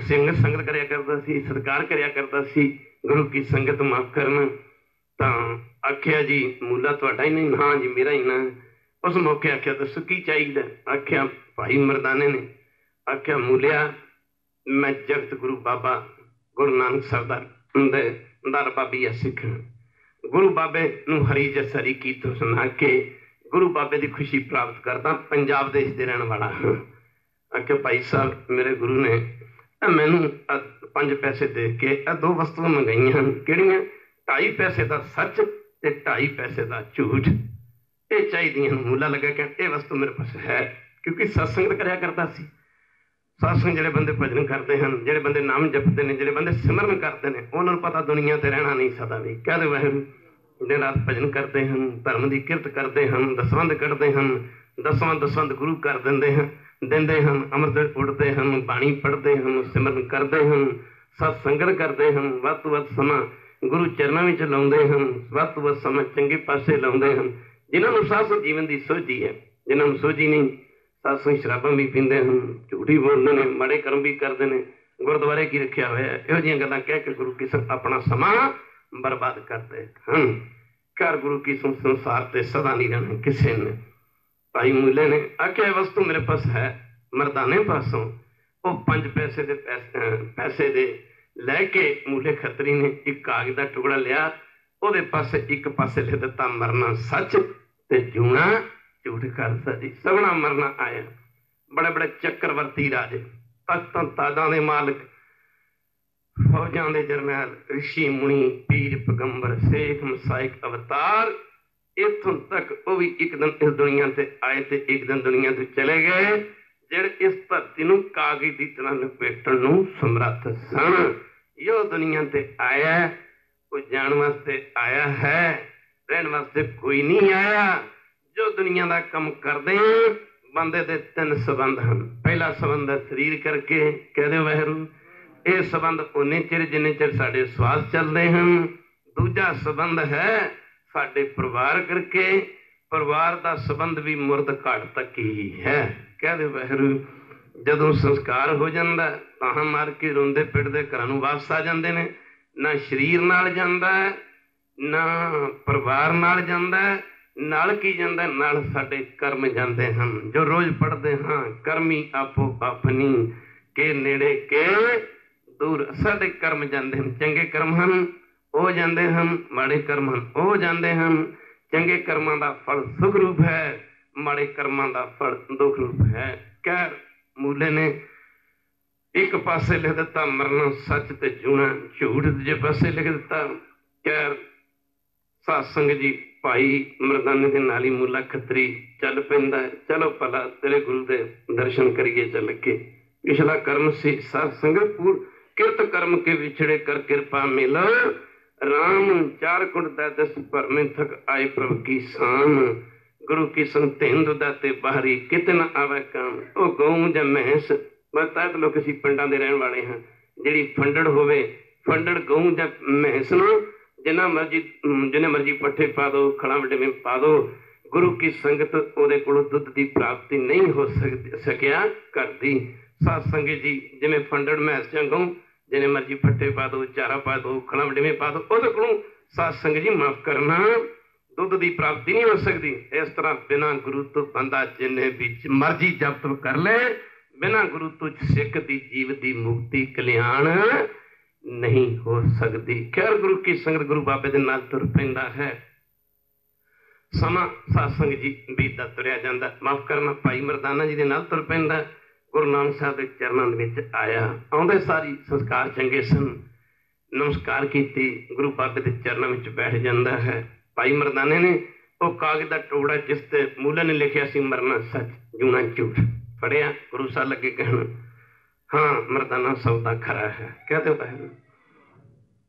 संगत करया करता सी, सत्कार करया करता सी। गुरु की संगत माफ करना, तो आख्या जी मूला तुहाडा ही नहीं? हाँ जी मेरा ही नाम। उस मौके आख्या दसो की चाहिए? आख्या भाई मरदाने ने आख्या मूलिया मैं जगत गुरु बाबा गुरु नानक साहब दर बाबी सिख, गुरु बाबे नूं हरी जसरी कीर्तन सुना के गुरु बाबे की खुशी प्राप्त करता, पंजाब देश के रहने वाला हाँ। आख्या भाई साहब मेरे गुरु ने मैनू 5 पैसे दे के 2 वस्तुएं मंगाई हैं, किहड़ियां? 2.5 पैसे का सच ते 2.5 पैसे का झूठ, ये चाहिए। मूला लगा कह ये वस्तु मेरे पास है, क्योंकि सत्संग करया करता सी। सत्संग जिहड़े बंदे भजन करते हैं, जिहड़े बंदे नाम जपते हैं, जिहड़े बंदे सिमरन करते हैं, उन्होंने पता दुनिया ते रहना नहीं सदा भी। कह दे वाहिगुरू दिन रात भजन करते हैं, धर्म की किरत करते हैं, दसवंध कढ़ते हैं, दसवंध गुरु कर देंदे हैं, अमृत उड़ते हैं, बाणी पढ़ते हैं, सिमरन करते हैं, सत्संगत करते हैं, वध तो वध समा गुरु चरणों में लाउंदे हैं, वध तो वध समा चंगे पासे लाउंदे हैं। जिन्होंने सासु जीवन की सोझी है, जिन्होंने सोझी नहीं सासु शराबा भी पींदे हैं, झूठी बोलते हैं, माड़े कर्म भी करते हैं, गुरुद्वारे की रखा हुआ है, इहो जिहियां गल्लां कह के गुरु की संग अपना समा बर्बाद करते हैं। घर गुरु की संसार से सदा नहीं रहना किसी ने। भाई मूले ने आख्या वस्तु मेरे पास है, मरदाने पासों वो 5 पैसे दे लैके मूले खतरी ने एक कागज का टुकड़ा लिया, वो पासे एक पासे लिख दिता मरना सच ते जूना झूठ करता जी। सगना मरना आया, बड़े बड़े चक्रवर्ती राजे, तख्तां ताजां दे मालिक, फौजां दे जरनैल, ऋषि मुनि, पीर पैगंबर, शेख मसाइक अवतार, इथों तक वो भी एक दिन इस दुनिया से आए थे, एक दिन दुनिया से चले गए, जेड़े इस धरती नूं कागज की तरह लपेटण नूं समर्थ सन। यो दुनिया से आया, कोई जाण वास्ते आया है, रहण वास्ते कोई नहीं आया। जो दुनिया का काम करते हैं, बंदे दे 3 संबंध हैं। पहला संबंध है शरीर करके, कह दे वाहिगुरू, ये संबंध उन्ने चिर जिन्ने चिर साडे श्वास चलते हैं। दूजा संबंध है साडे परिवार करके, परिवार का संबंध भी मुरद घाट तक ही है। कहते वैरू जदों संस्कार हो जाता तां मार के रोंदे पिटदे घरां नूं वापस आ जाते हैं। ना शरीर नाल जांदा है ना परिवार नाल जांदा है, नाल की जांदा नाल साडे कर्म जाते हैं जो रोज पढ़ते हाँ। कर्मी आपो अपनी के नेड़े के दूर, साडे कर्म जाते हैं। चंगे कर्म हैं वो जाते हैं, माड़े कर्म हैं वो जाते हैं। चंगे कर्मां दा फल सुख रूप है, माड़े कर्मां दा फल दुख रूप है। कह मूले ने एक पासे लिख दिता मरना सच ते जूना झूठ, दूजे पासे लिख दिता कह सत्संग जी भाई मरदाने के नाल ही मूला खतरी चल पैंदा है। चलो भला तेरे गुरु दे दर्शन करिए चल के। पिछला कर्म से सत्संग पूर किरत कर्म के विछड़े कर कृपा मिल राम। चार कुंड दस पर में थक आए प्रभु की शान। गुरु की संग हिंदू दाते बाहरी कितना आवे काम। ओ गऊ ज महस बता लोग असीं पिंडां दे रहण वाले हाँ। जिहड़ी फंडड़ होवे फंडड़ गऊ ज महस नूं जिन्हें मर्जी पट्ठे पा दो खड़ा वड्डे में पा दो। गुरु की संगत ओदे कोलों दुध की प्राप्ति नहीं हो सकिया करती। सत्संग जी जिवें फंडड़ महस च गऊ जिन्हें मर्जी पट्ठे पा दो चारा पा दो खड़ा वड्डे में पा दो ओदे कोलों सत्संग जी माफ करना दुध की प्राप्ति नहीं हो सकती। इस तरह बिना गुरु तो बंदा जिन्हें भी मर्जी जब तक कर ले बिना गुरु तो सिख की जीव की मुक्ति कल्याण नहीं हो सकती। खैर गुरु की संगत गुरु बाबे दे नाल तुर पैंदा है। समा सत्संग जी बीतदा तुरिया जांदा। माफ करना भाई मरदाना जी दे नाल तुर पैंदा। गुरु नानक साहब के चरणों विच आया आउंदे सारी संस्कार चंगे सन। नमस्कार कीती गुरु बाबे दे चरणों विच बैठ जांदा है। भाई मरदाने ने वो कागज का टुकड़ा जिस ते मूले ने लिखिया सी मरना सच जूना झूठ फड़िया। गुरु साहब लगे कहण हाँ मरदाना सौदा खरा है। कहते वह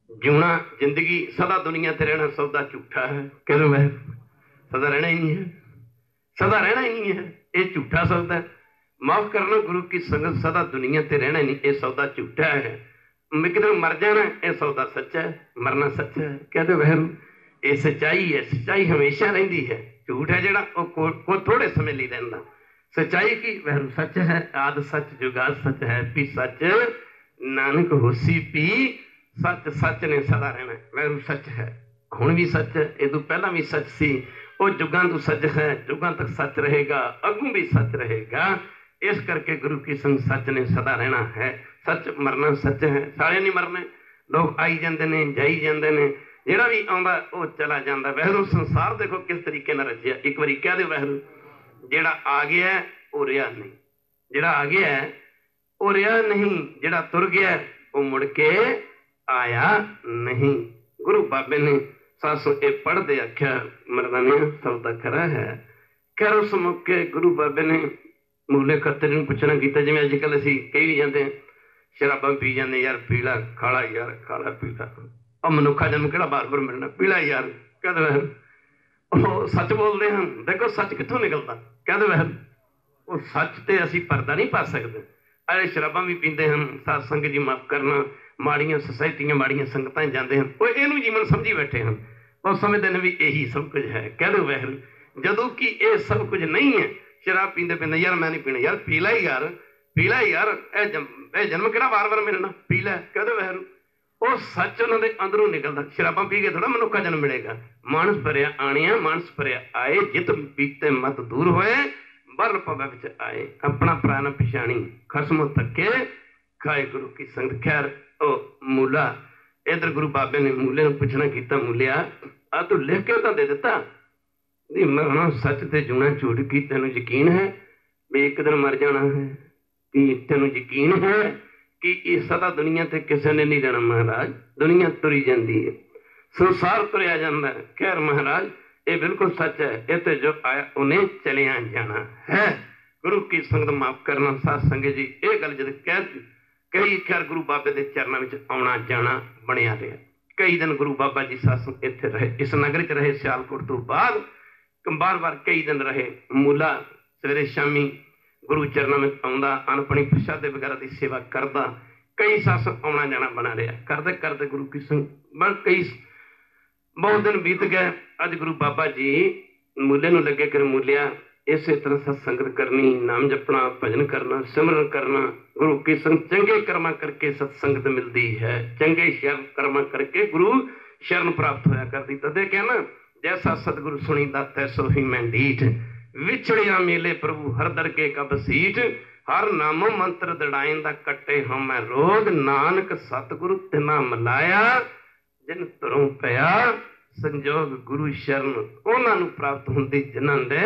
जूना जिंदगी सदा दुनिया ते रहना सौदा झूठा है। कहते वह सदा रहना ही नहीं है, सदा रहना ही नहीं है, ये झूठा सौदा है। माफ करना गुरु की संगत सदा दुनिया ते रहना नहीं, ये सौदा झूठा है। एक दिन मर जाना ये सौदा सच्चा है, मरना सच्चा है। कहते वह ये सच्चाई है, सच्चाई हमेशा रहिंदी है। झूठ है जिहड़ा वो थोड़े समय लिए रहिंदा। सच्चाई की वह सच है, आद सच जुगाद सच है। पी सच नानक होसी पी सच, सच ने सदा रहना। वह सच है, हुण भी सच है, ये तो पहला भी सच सी। वो जुगां तो सच है, जुगां तक सच रहेगा, अगों भी सच रहेगा। इस करके गुरु की संग सच ने सदा रहना है। सच मरना सच है, सारे नहीं मरने। लोग आई जाते ने जाई जाते ने, जिहड़ा भी आउंदा वो चला जाता। वैरू संसार देखो किस तरीके नाल रचिया। एक बारी कह दे वैरू जिहड़ा आ गया वो रिहा नहीं, जिहड़ा आ गया वो रिहा नहीं, जिहड़ा तुर गया वो मुड़ के आया नहीं। गुरु बाबे ने सासों ये पढ़ते आख्या मरदानिया सौदा खरा है। खैर उस मौके गुरु बाबे ने मूले खत्तर नूं पुछना किया जिवें अजकल असीं कही भी जाते हैं शराबां पी जाते यार पीला खाला यार खाला पीला। और मनुखा जन्म किहड़ा बार बार मिलना पीला यार। कहते वह सच बोलते हैं। देखो सच कित्थों निकलता। कहते वह वो सच तो असीं पर्दा नहीं पा सकते। अरे शराबां भी पींदे हैं, सत्संग जी माफ करना माड़ियां सोसाइटियां माड़ियां संगतां जाते हैं, वो इहनूं जीवन समझी बैठे हैं और समझते हैं भी यही सब कुछ है। कह दो वह जदों कि ये सब कुछ नहीं है। शराब पींदे पींदे यार मैं नहीं पीना यार पीला ही यार पीला ही यार जन्म किहड़ा बार बार मिलना पीला। कह दो वह वो सच उन्होंने अंदरों निकलता। शराबां पी के थोड़ा मनुखा जन्म मिलेगा। मानस भरिया आनिया मानस भरिया आए, जित बीते मत दूर होए बल पवे विच आए। अपना प्राण पिछाणी खसम तके खाए गुरु की संगत। खैर ओ मूला इधर गुरु बाबे ने मूले ने पूछना किया मूलिया आ तू लिख के तो दे दिता नहीं मरना सच ते जूना झूठ की तेनों यकीन है भी एक दिन मर जाना है कि तेनों यकीन है कि ये सदा दुनिया ते किसी ने नहीं रहना। महाराज दुनिया तुरी जाती है, संसार तुरया जाता है। खैर महाराज ये बिल्कुल सच है, इतने जो आया उन्हें चलिया जाना है। गुरु की संगत माफ करना सत्संग जी ये गल जब कई खैर गुरु बाबे के चरणों में आना जाना बनया रहा। कई दिन गुरु बाबा जी सत्संग इत्थे रहे, इस नगर च रहे। सियालकोट तो बाद बार बार कई दिन रहे। मूला सवेरे शामी गुरु चरणों में आउंदा, अनपणी प्रसादे वगैरह की सेवा करता। कई सत्संग आना जाना बना रहा। करते करते गुरु की संग कई बहुत दिन बीत गए। अज गुरु बाबा जी मूले नूं लगे कि मूलिया इसे तरह सत्संगत करनी, नाम जपना, भजन करना, सिमरन करना, गुरु की संग चंगे कर्मा करके सत्संगत मिलती है, चंगे शरण कर्मा करके गुरु शरण प्राप्त होया करती। तदे कहना जैसा सतगुरु सुनीदा तैसो ही मैं ढीठ, विछड़िया मेले प्रभु हर दरके का बसीठ, हर नामो मंत्र दड़ाइंदा कट्टे हम मैं रोग, नानक सतगुरु तिना मिलाया, जिन धरों पिया संजोग गुरु शरण, उन्होंने प्राप्त होंदी जिन्हां दे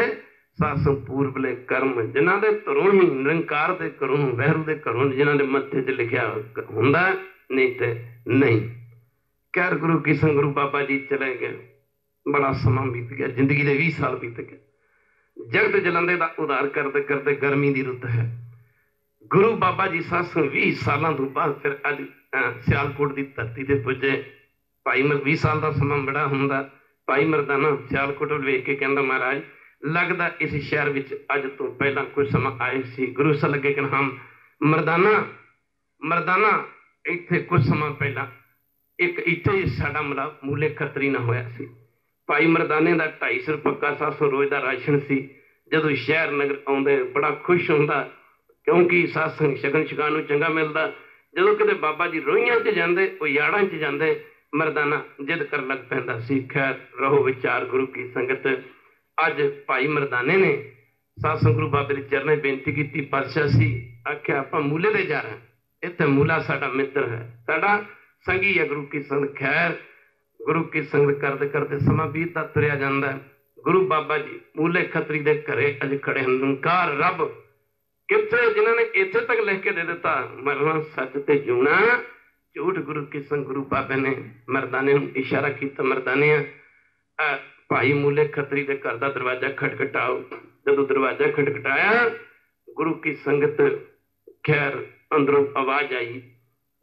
सासों पूर्वले कर्म, जिन्हां दे धरों ही निरंकार दे घरों वैरू दे घरों जिन्हां दे मत्थे च लिखिया हुंदा, नहीं ते नहीं। खैर गुरु किशन गुरु बाबा जी चले गए, बड़ा समा बीत गया, जिंदगी के 20 साल बीत गए। जगत जलंदे का उधार करते करते गर्मी की रुत है। गुरु बाबा जी सासों 20 सालों तो बाद फिर अज सियालकोट की धरती से पुजे। भाई 20 साल का समा बड़ा होंदा। भाई मरदाना सियालकोट वेख के कहता महाराज लगता इस शहर में अज तो पहला कुछ समा आए सी। गुरु सा लगे कि हम मरदाना मरदाना इत्थे कुछ समा पहला एक इत्थे साडा मिला मूले खतरी ना होया सी। भाई मरदाने का 250 पक्का 700 रोज का राशन सी। जदों शहर नगर आउंदे बड़ा खुश होंदा क्योंकि सत्संग शगन छकान नूं चंगा मिलदा। जदों किते बाबा जी रोहियां च जांदे ओ याड़ां च जांदे मरदाना जिद कर लग पैंदा सी। खैर रहो विचार गुरु की संगत। अज भाई मरदाने ने सत्संग गुरु बाबे दे चरणे बेनती की। पातशाह सी आख्या आपां मूले दे जा रहे हैं, इत्थे मूला साडा मित्र है, साडा संगी है गुरु की संगत। खैर गुरु की संगत करते करते समा बीतदा तुरिया जांदा है। गुरु बाबा जी मूले खतरी दे घरे अज खड़े हैं। निरंकार रब किथे जिन्होंने इत्थे तक लिख के दे दिता मरना सच ते जूना झूठ। गुरु की संग गुरु बाबे ने मरदाने इशारा किया, मरदाने भाई मूले खतरी के घर का दरवाजा खटखटाओ। जदों दरवाजा खटखटाया गुरु की संगत खैर अंदरों आवाज आई।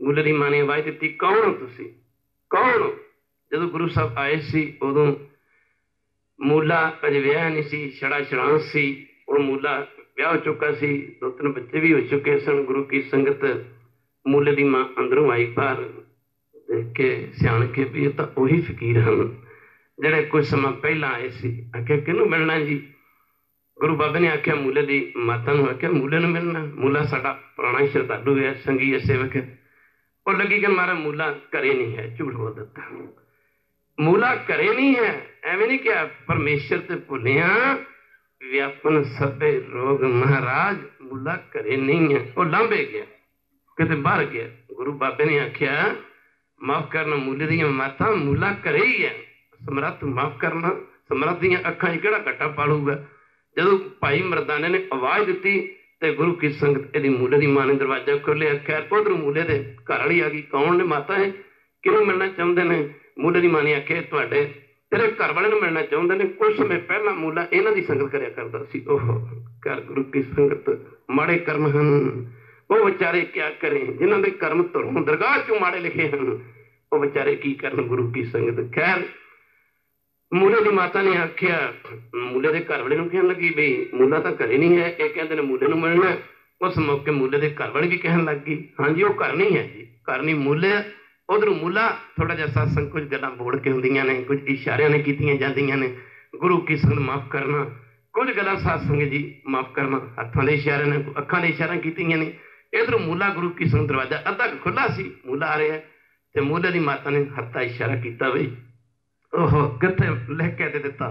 मूले की मां ने आवाज दी कौन हो तुसी, कौन हो। जदों गुरु साहब आए सी उदों मूला अजे विआह नहीं सी, छड़ा छड़ां सी। और मूला विआह हो चुका सी, 2-3 बच्चे भी हो चुके सन। गुरु की संगत मूले की मां अंदरों आई बाहर देख के सियाण के भी ये तो उही फकीर हैं जिहड़े कुछ समा पहला आए सी। आख्या किहनूं मिलना जी। गुरु बाबे ने आख्या मूले की माता नूं आख्या मूले नूं मिलना। मूला साडा पुराना श्रद्धालु है, संगी है, सेवक है। और लगी कि मारा मूला घरे नहीं है, झूठ बोल दिता। मूला घरे नहीं है एवं नहीं क्या, परमेश्वर ते भुलिया व्यापन सबे रोग महाराज मूला घरे नहीं है, वो लांबे गया किते बाहर गया। गुरु बाबे ने आख्या माफ करना मूले दी माता, मूला घरे ही है। समरथ माफ करना, समरथ दी अखां च किहड़ा घट्टा पालूगा। जदों भाई मरदाने ने आवाज दी ते गुरु की संगत इहदी मूले दी मां ने दरवाजा खोलिया। खैर उधर मूले दे घर वाली आ गई। कौन ने माता है, किहनूं मिलना चाहुंदे ने। मूले दी मां ने आख्या तुहाडे तेरे घर वाले नूं मिलना चाहुंदे ने। कुछ समय पहला मूला इन्हां दी संगत करिया करदा सी। ओहो घर गुरु की संगत माड़े कर्म हन, वो बेचारे क्या करें जिन्हां दे कर्म धरों दरगाह चों माड़े लिखे हन, वो बेचारे की करन गुरु की संगत। खैर मूले की माता ने आख्या मूले के घर वाले नूं कहन लगी भी मूला तो घरे नहीं है, ये कहते हैं मूले नूं मिलना। उस मौके मूले के घर वाली भी कहन लग गई हाँ जी वो घर नहीं है जी, घर नहीं मूले। उधरों मूला थोड़ा जिहा सत्संग कुछ गल्लां बोल के हुंदियां ने, कुछ इशारियां ने कीतियां जांदियां ने। गुरु की संगत माफ करना, कुछ गल्लां सत्संग जी माफ करना, हत्थां दे इशारे ने अखां दे इशारे कीतियां ने। इधरों मूला गुरु की संगत दरवाजा अद्धा खुला सी, मूला आ रहा है ते मूले की माता ने हत्था इशारा किया बई ओहो किथे लिख के दे दिता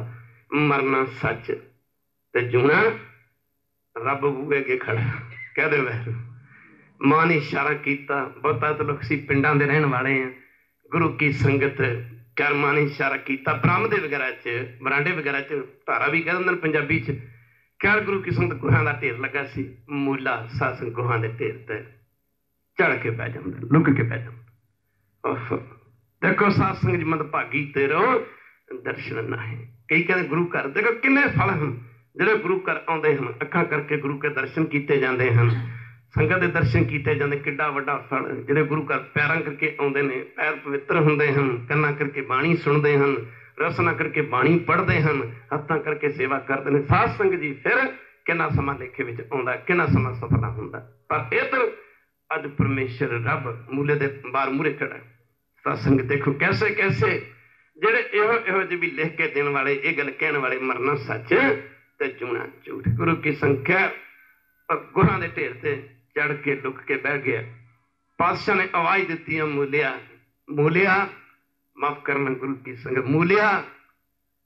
मरना सच ते जूना रब बूहे अगे खड़ा कह दे वैर। मां ने इशारा किया, बहुता तो लोग सी पिंडां दे रहन वाले हैं। गुरु की संगत कर मां ने इशारा किया, बरामदे वगैरह च बरांडे वगैरह च धारा भी कह दिंदे पंजाबी च। खैर गुरु की संगत गुहां का ढेर लगा सी। मूला सत्संग गुहां दे ढेर ते चढ़ के पै जांदा, लुक के पै जांदा। ओहो देखो सत्संग जी मंदभागी तेरो दर्शन ना है। कई कहते गुरु घर देखो किन्ने फल हैं जिहड़े गुरु घर आउंदे हन, अखां करके गुरु के दर्शन किए जाते हैं, संगत के दर्शन किए जाते। किड्डा वड्डा फल जिहड़े गुरु घर पैरां करके आउंदे ने, पैर पवित्र हुंदे हन, कन्नां करके बाणी सुणदे हन, रसना करके बाणी पढ़ते हैं, हत्थां करके सेवा करते हैं। सत्संग जी फिर कितना समा लेखे विच आउंदा, कितना समा सफला हुंदा। पर इधर अज परमेश्वर रब मूले दे बार मूरे खड़ा। सत्संग देखो कैसे कैसे ਜਿਹੜੇ ਇਹੋ ਜਿਹੇ ਵੀ ਲਿਖ ਕੇ ਦੇਣ ਵਾਲੇ, ਇਹ ਗੱਲ ਕਹਿਣ ਵਾਲੇ, ਮਰਨਾ ਸੱਚ ਤੇ ਜੂਣਾ ਝੂਠ। ਗੁਰੂ ਕੀ ਸੰਖਿਆ ਗੁਰਾਂ ਦੇ ਢੇਰ ਤੇ ਚੜ ਕੇ ਲੁਕ ਕੇ ਬਹਿ ਗਿਆ। ਪਾਤਸ਼ਾਹ ਨੇ ਆਵਾਜ਼ ਦਿੱਤੀ, ਮੂਲਿਆ ਮੂਲਿਆ, ਮਾਫ ਕਰਨਾ ਗੁਰੂ ਕੀ ਸੰਗਤ, ਮੂਲਿਆ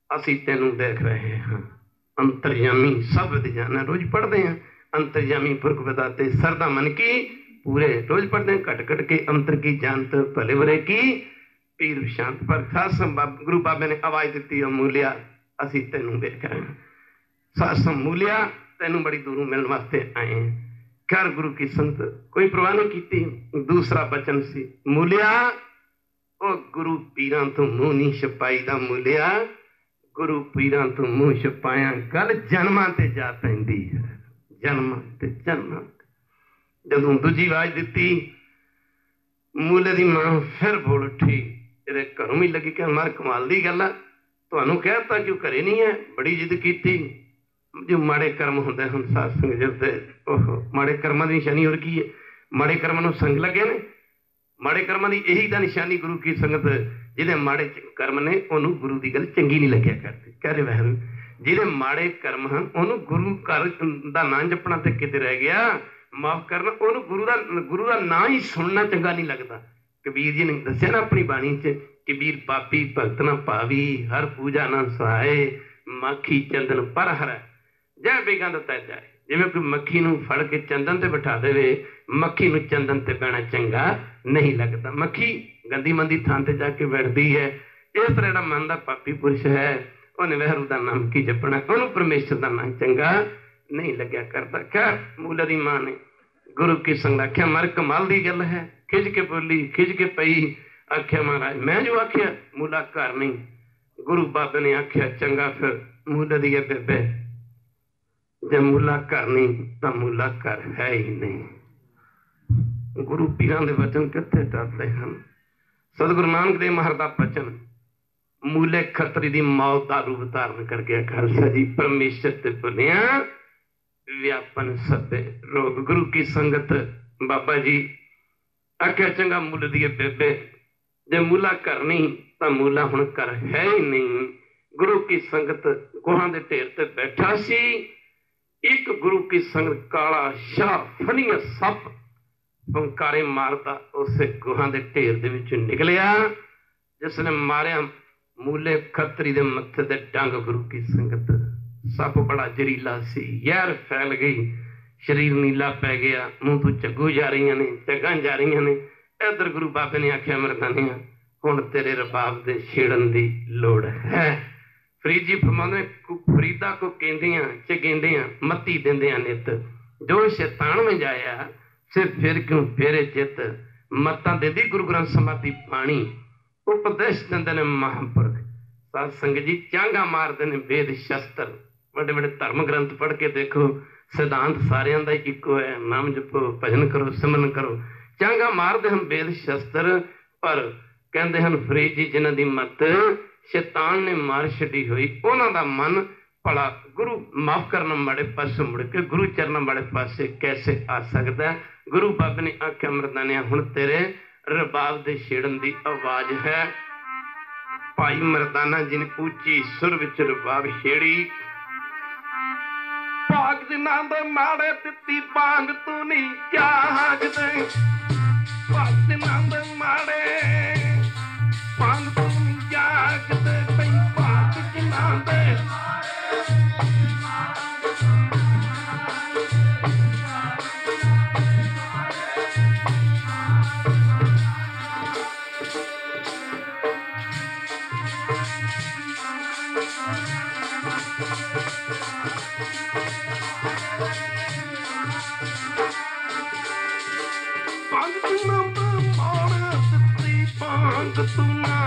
ਅਸੀਂ ਤੈਨੂੰ ਦੇਖ ਰਹੇ ਹਾਂ। ਅੰਤਰਜਾਮੀ ਸਭ ਵਿਦਿਆਨਾ ਰੋਜ਼ ਪੜ੍ਹਦੇ ਹਾਂ। ਅੰਤਰਜਾਮੀ ਪੁਰਖ ਵਿਦਾਤੇ ਸਰਦਾ ਮਨ ਕੀ, ਪੂਰੇ ਰੋਜ਼ ਪੜ੍ਹਦੇ ਹਾਂ। ਘਟ ਘਟ ਕੇ ਅੰਤਰ ਕੀ ਜਾਣਤ ਭਲੇ ਬੁਰੇ ਕੀ, ਪੀਰ ਸ਼ਾਂਤ। ਪਰ ਖਾਸ ਗੁਰੂ ਬਾਬੇ ਨੇ ਆਵਾਜ਼ ਦਿੱਤੀ, ਮੂਲਿਆ ਅਸੀਂ ਤੈਨੂੰ ਵੇਖ ਰਹੇ ਹਾਂ। ਸਾਸਮ ਮੂਲਿਆ ਤੈਨੂੰ ਬੜੀ ਦੂਰੋਂ ਮਿਲਣ ਵਾਸਤੇ ਆਏ ਹਾਂ। ਖੈਰ ਗੁਰੂ ਕੀ ਸੰਗਤ ਕੋਈ ਪਰਵਾਹ ਨਹੀਂ ਕੀਤੀ। ਦੂਸਰਾ ਬਚਨ ਸੀ, ਮੂਲਿਆ ਉਹ ਗੁਰੂ ਪੀਰਾਂ ਤੋਂ ਮੂੰਹ ਨਹੀਂ ਛਪਾਈ ਦਾ, ਮੂਲਿਆ ਗੁਰੂ ਪੀਰਾਂ ਤੋਂ ਮੂੰਹ ਛਪਾਇਆ ਗੱਲ ਜਨਮਾਂ ਤੇ ਜਾ ਪੈਂਦੀ ਹੈ, ਜਨਮਾਂ ਤੇ ਜਨਮਾਂ ਤੇ। ਜਦੋਂ ਦੂਜੀ ਆਵਾਜ਼ ਦਿੱਤੀ, ਮੂਲੇ ਦੀ ਮਾਂ ਫਿਰ ਬੋਲ ਉੱਠੀ, ਇਹਦੇ ਘਰੋਂ ਵੀ ਲੱਗੀ ਕਿ ਮਾਰ ਕਮਾਲ ਦੀ ਗੱਲ ਆ, ਤੁਹਾਨੂੰ ਕਹਿ ਦਿੱਤਾ ਕਿ ਉਹ ਘਰੇ ਨਹੀਂ ਹੈ, ਬੜੀ ਜਿੱਦ ਕੀਤੀ। ਜੋ ਮਾੜੇ ਕਰਮ ਹੁੰਦੇ ਹੁਣ ਸਾਧ ਸੰਗਤ ਦੇ, ਉਹ ਮਾੜੇ ਕਰਮਾਂ ਦੀ ਨਿਸ਼ਾਨੀ ਹੋਰ ਕੀ ਹੈ? ਮਾੜੇ ਕਰਮਾਂ ਨੂੰ ਸੰਗ ਲੱਗੇ ਨੇ। ਮਾੜੇ ਕਰਮਾਂ ਦੀ ਇਹੀ ਤਾਂ ਨਿਸ਼ਾਨੀ ਗੁਰੂ ਕੀ ਸੰਗਤ, ਜਿਹਦੇ ਮਾੜੇ ਕਰਮ ਨੇ ਉਹਨੂੰ ਗੁਰੂ ਦੀ ਗੱਲ ਚੰਗੀ ਨਹੀਂ ਲੱਗਿਆ ਕਰਦੀ। ਕਹਿੰਦੇ ਵਹਿਰੂ ਜਿਹਦੇ ਮਾੜੇ ਕਰਮ ਹਨ ਉਹਨੂੰ ਗੁਰੂ ਘਰ ਦਾ ਨਾਂ ਜਪਣਾ ਤੇ ਕਿਤੇ ਰਹਿ ਗਿਆ, ਮਾਫ ਕਰਨਾ, ਉਹਨੂੰ ਗੁਰੂ ਦਾ ਨਾਂ ਹੀ ਸੁਣਨਾ ਚੰਗਾ ਨਹੀਂ ਲੱਗਦਾ। ਕਬੀਰ ਜੀ ਨੇ ਦੱਸਿਆ ਨਾ ਆਪਣੀ ਬਾਣੀ 'ਚ, ਕਬੀਰ ਪਾਪੀ ਭਗਤ ਨਾ ਭਾਵੀ, ਹਰ ਪੂਜਾ ਨਾ ਸਹਾਏ, ਮਾਖੀ ਚੰਦਨ ਪਰ ਹਰੈ, ਜੈ ਬੇਗੰਧ ਤੈ ਜਾਏ। ਜਿਵੇਂ ਕੋਈ ਮੱਖੀ ਨੂੰ ਫੜ ਕੇ ਚੰਦਨ ਤੇ ਬਿਠਾ ਦੇਵੇ, ਮੱਖੀ ਨੂੰ ਚੰਦਨ ਤੇ ਬਹਿਣਾ ਚੰਗਾ ਨਹੀਂ ਲੱਗਦਾ। ਮੱਖੀ ਗੰਦੀ ਮੰਦੀ ਥਾਂ ਤੇ ਜਾ ਕੇ ਬੈਠਦੀ ਹੈ। ਇਸ ਤਰ੍ਹਾਂ ਜਿਹੜਾ ਮਨ ਦਾ ਪਾਪੀ ਪੁਰਸ਼ ਹੈ, ਉਹਨੇ ਵਹਿਰੂ ਦਾ ਨਾਮ ਕੀ ਜਪਣਾ, ਉਹਨੂੰ ਪਰਮੇਸ਼ਰ ਦਾ ਨਾਮ ਚੰਗਾ ਨਹੀਂ ਲੱਗਿਆ ਕਰਦਾ। ਖੈਰ ਮੂਲੇ ਦੀ ਮਾਂ ਨੇ ਗੁਰੂ ਕੀ ਸੰਗਤ ਆਖਿਆ, ਮਰ ਕਮਾਲ ਦੀ ਗੱਲ ਹੈ। ਖਿੱਚ ਕੇ ਬੋਲੀ, ਖਿੱਚ ਕੇ ਪਈ, ਆਖਿਆ ਮਹਾਰਾਜ ਮੈਂ ਜੋ ਆਖਿਆ ਮੂਲਾ ਘਰ ਨਹੀਂ। ਗੁਰੂ ਬਾਬੇ ਨੇ ਆਖਿਆ ਚੰਗਾ ਫਿਰ ਮੂਲੇ ਦੀ ਹੈ ਬੇਬੇ, ਜੇ ਮੂਲਾ ਘਰ ਨਹੀਂ ਤਾਂ ਮੂਲਾ ਘਰ ਹੈ ਹੀ ਨਹੀਂ। ਗੁਰੂ ਪੀਰਾਂ ਦੇ ਵਚਨ ਕਿੱਥੇ ਟਲਦੇ ਹਨ। ਸਤਿਗੁਰੂ ਨਾਨਕ ਦੇਵ ਮਹਾਰਾਜ ਦਾ ਬਚਨ, ਮੂਲੇ ਖੱਤਰੀ ਦੀ ਮੌਤ ਦਾ ਰੂਪ ਧਾਰਨ ਕਰ ਗਿਆ। ਖਾਲਸਾ ਜੀ ਪਰਮੇਸ਼ਰ ਤੇ ਬੁਨਿਆ ਵਿਆਪਨ ਸਭੇ ਰੋਗ। ਗੁਰੂ ਕੀ ਸੰਗਤ ਬਾਬਾ ਜੀ ਆਖਿਆ ਚੰਗਾ ਮੁੱਲ ਦੀ ਬੇਬੇ, ਜੇ ਮੂਲਾ ਘਰ ਨਹੀਂ ਤਾਂ ਮੂਲਾ ਹੁਣ ਘਰ ਹੈ ਹੀ ਨਹੀਂ। ਗੁਰੂ ਕੀ ਸੰਗਤ ਗੁਹਾਂ ਦੇ ਢੇਰ ਤੇ ਬੈਠਾ ਸੀ। ਇੱਕ ਗੁਰੂ ਕੀ ਸੰਗਤ ਕਾਲਾ ਸ਼ਾਹ ਫਣੀਆ ਸੱਪ ਫੰਕਾਰੇ ਮਾਰਦਾ ਉਸੇ ਗੁਹਾਂ ਦੇ ਢੇਰ ਦੇ ਵਿੱਚੋਂ ਨਿਕਲਿਆ, ਜਿਸ ਨੇ ਮਾਰਿਆ ਮੂਲੇ ਖੱਤਰੀ ਦੇ ਮੱਥੇ ਤੇ ਡੰਗ। ਗੁਰੂ ਕੀ ਸੰਗਤ ਸੱਪ ਬੜਾ ਜ਼ਹਿਰੀਲਾ ਸੀ, ਜ਼ਹਿਰ ਫੈਲ ਗਈ, ਸਰੀਰ ਨੀਲਾ ਪੈ ਗਿਆ, ਮੂੰਹ ਤੋਂ ਝੱਗੂ ਜਾ ਰਹੀਆਂ ਨੇ, ਝੱਗਾਂ ਜਾ ਰਹੀਆਂ ਨੇ। ਇੱਧਰ ਗੁਰੂ ਬਾਬੇ ਨੇ ਆਖਿਆ ਮਰਦਾਨਿਆ ਹੁਣ ਤੇਰੇ ਰਬਾਬ ਦੇ ਛੇੜਨ ਦੀ ਲੋੜ ਹੈ। ਫਰੀਦ ਜੀ ਫਰਮਾਉਂਦੇ, ਫਰੀਦਾ ਕੋ ਕਹਿੰਦਿਆਂ ਚਗੇਂਦਿਆਂ ਮੱਤੀ ਦਿੰਦਿਆਂ ਨਿੱਤ, ਜੋ ਸ਼ੈਤਾਨ ਵਿੱਚ ਆਇਆ ਸਿਰ ਫਿਰ ਕਿਉਂ ਫੇਰੇ ਚਿੱਤ। ਮੱਤਾਂ ਦਿੰਦੀ ਗੁਰੂ ਗ੍ਰੰਥ ਸਾਹਿਬ ਦੀ ਬਾਣੀ, ਉਪਦੇਸ਼ ਦਿੰਦੇ ਨੇ ਮਹਾਂਪੁਰਖ। ਸਾਧ ਸੰਗਤ ਜੀ ਚਾਂਗਾ ਮਾਰਦੇ ਨੇ ਵੇਦ ਸ਼ਸਤਰ। ਵੱਡੇ ਵੱਡੇ ਧਰਮ ਗ੍ਰੰਥ ਪੜ੍ਹ ਕੇ ਦੇਖੋ, ਸਿਧਾਂਤ ਸਾਰਿਆਂ ਦਾ ਇੱਕੋ ਹੈ, ਨਾਮ ਜਪੋ, ਭਜਨ ਕਰੋ, ਸਿਮਰਨ ਕਰੋ। ਚਾਂਗਾ ਮਾਰਦੇ ਹਨ ਵੇਦ ਸ਼ਸਤਰ, ਪਰ ਕਹਿੰਦੇ ਹਨ ਫਰੀਦ ਜੀ ਜਿਨ੍ਹਾਂ ਦੀ ਮੱਤ ਸ਼ੈਤਾਨ ਨੇ ਮਾਰ ਛੱਡੀ ਹੋਈ, ਉਹਨਾਂ ਦਾ ਮਨ ਭਲਾ ਗੁਰੂ ਮਾਫ ਕਰਨਾ ਮਾੜੇ ਪਾਸੇ ਮੁੜ ਕੇ ਗੁਰੂ ਚਰਨਾਂ ਵਾਲੇ ਪਾਸੇ ਕੈਸੇ ਆ ਸਕਦਾ। ਗੁਰੂ ਬਾਬੇ ਨੇ ਆਖਿਆ ਮਰਦਾਨਿਆ ਹੁਣ ਤੇਰੇ ਰਬਾਬ ਦੇ ਛੇੜਨ ਦੀ ਆਵਾਜ਼ ਹੈ। ਭਾਈ ਮਰਦਾਨਾ ਜੀ ਨੇ ਉੱਚੀ ਸੁਰ ਵਿੱਚ ਰਬਾਬ ਛੇੜੀ। ਭਾਗ ਦਿਨਾਂ ਦੇ ਮਾੜੇ ਦਿੱਤੀ ਬਾਂਗ ਤੂੰ ਨਹੀਂ ਜਾਗਦੇ, ਭਾਗ ਦਿਨਾਂ ਦੇ ਮਾੜੇ ਬਾਂਗ ਤੂੰ ਨਹੀਂ ਜਾਗਦੇ, ਪਈ ਭਾਗ ਦਿਨਾਂ ਦੇ ਤੂੰ ਨਾ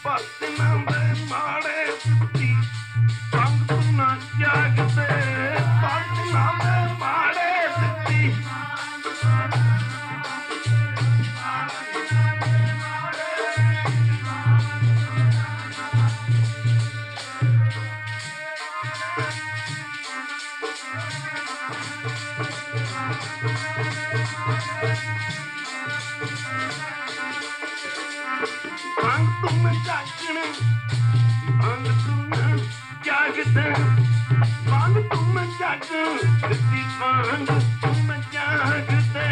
ਪਾਸੇ ਦੇ ਮਾੜੇ ਦਿੱਤੀ ਪੰਗ ਤੂੰ ਨਾ ਜਾਗਦੇ, ਪਾਸੇ ਦੇ ਮਾੜੇ ਦਿੱਤੀ जागण बांग तुम जागते बांग तुम जागण दिती बांग तुम जागते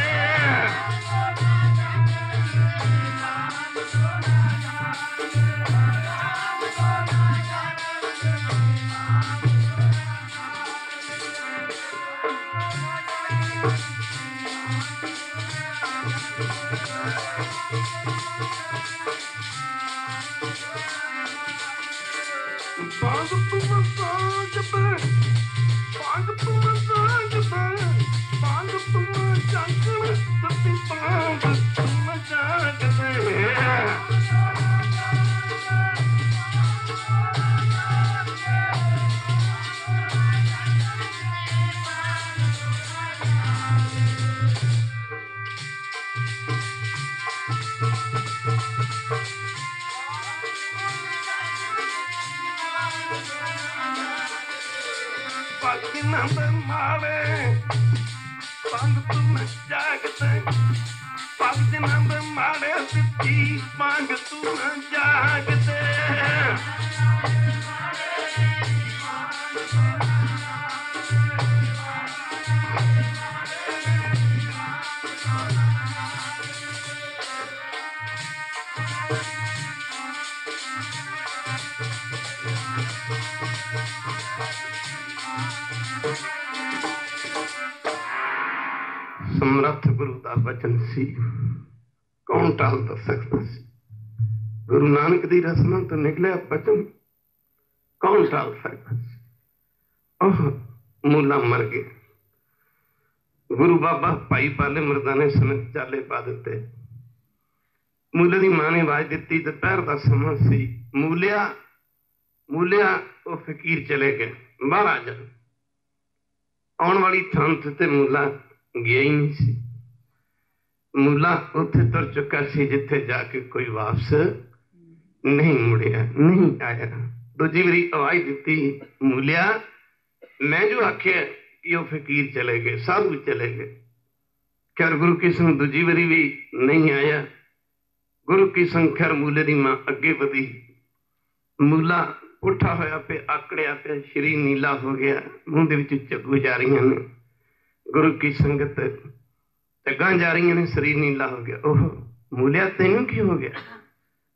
समर्थ गुरु का वचन सी कौन टाल सकता सी गुरु नानक दी रसना तो निकले वचन कौन टाल सकता सी ओह मूला मर गए गुरु बाबा भाई पाले मरदाने सनक चाले पा दिते मूले की मां ने आवाज दी दोपहर का समा सी मूलिया मूलिया वो फकीर चले गए बाहर आ जा आने वाली थान ते मूला गया ही नहीं सी मूला उत्थे तुर चुका सी जिथे जाके कोई वापस नहीं मुड़िया नहीं आया दूजी बारी आवाज दी मूलिया मैं जो आख्या कि वह फकीर चले गए साधु चले गए खैर गुरु की संग दूजी बारी भी नहीं आया गुरु की संग खैर मूले की मां अगे वधी मूला उठा होया पे आकड़िया पे शरीर नीला हो गया मुंह दे विच झग्गू जा रही ने गुरु की संगत झग्गा जा रही ने शरीर नीला हो गया ओह मूलिया तेनू की हो गया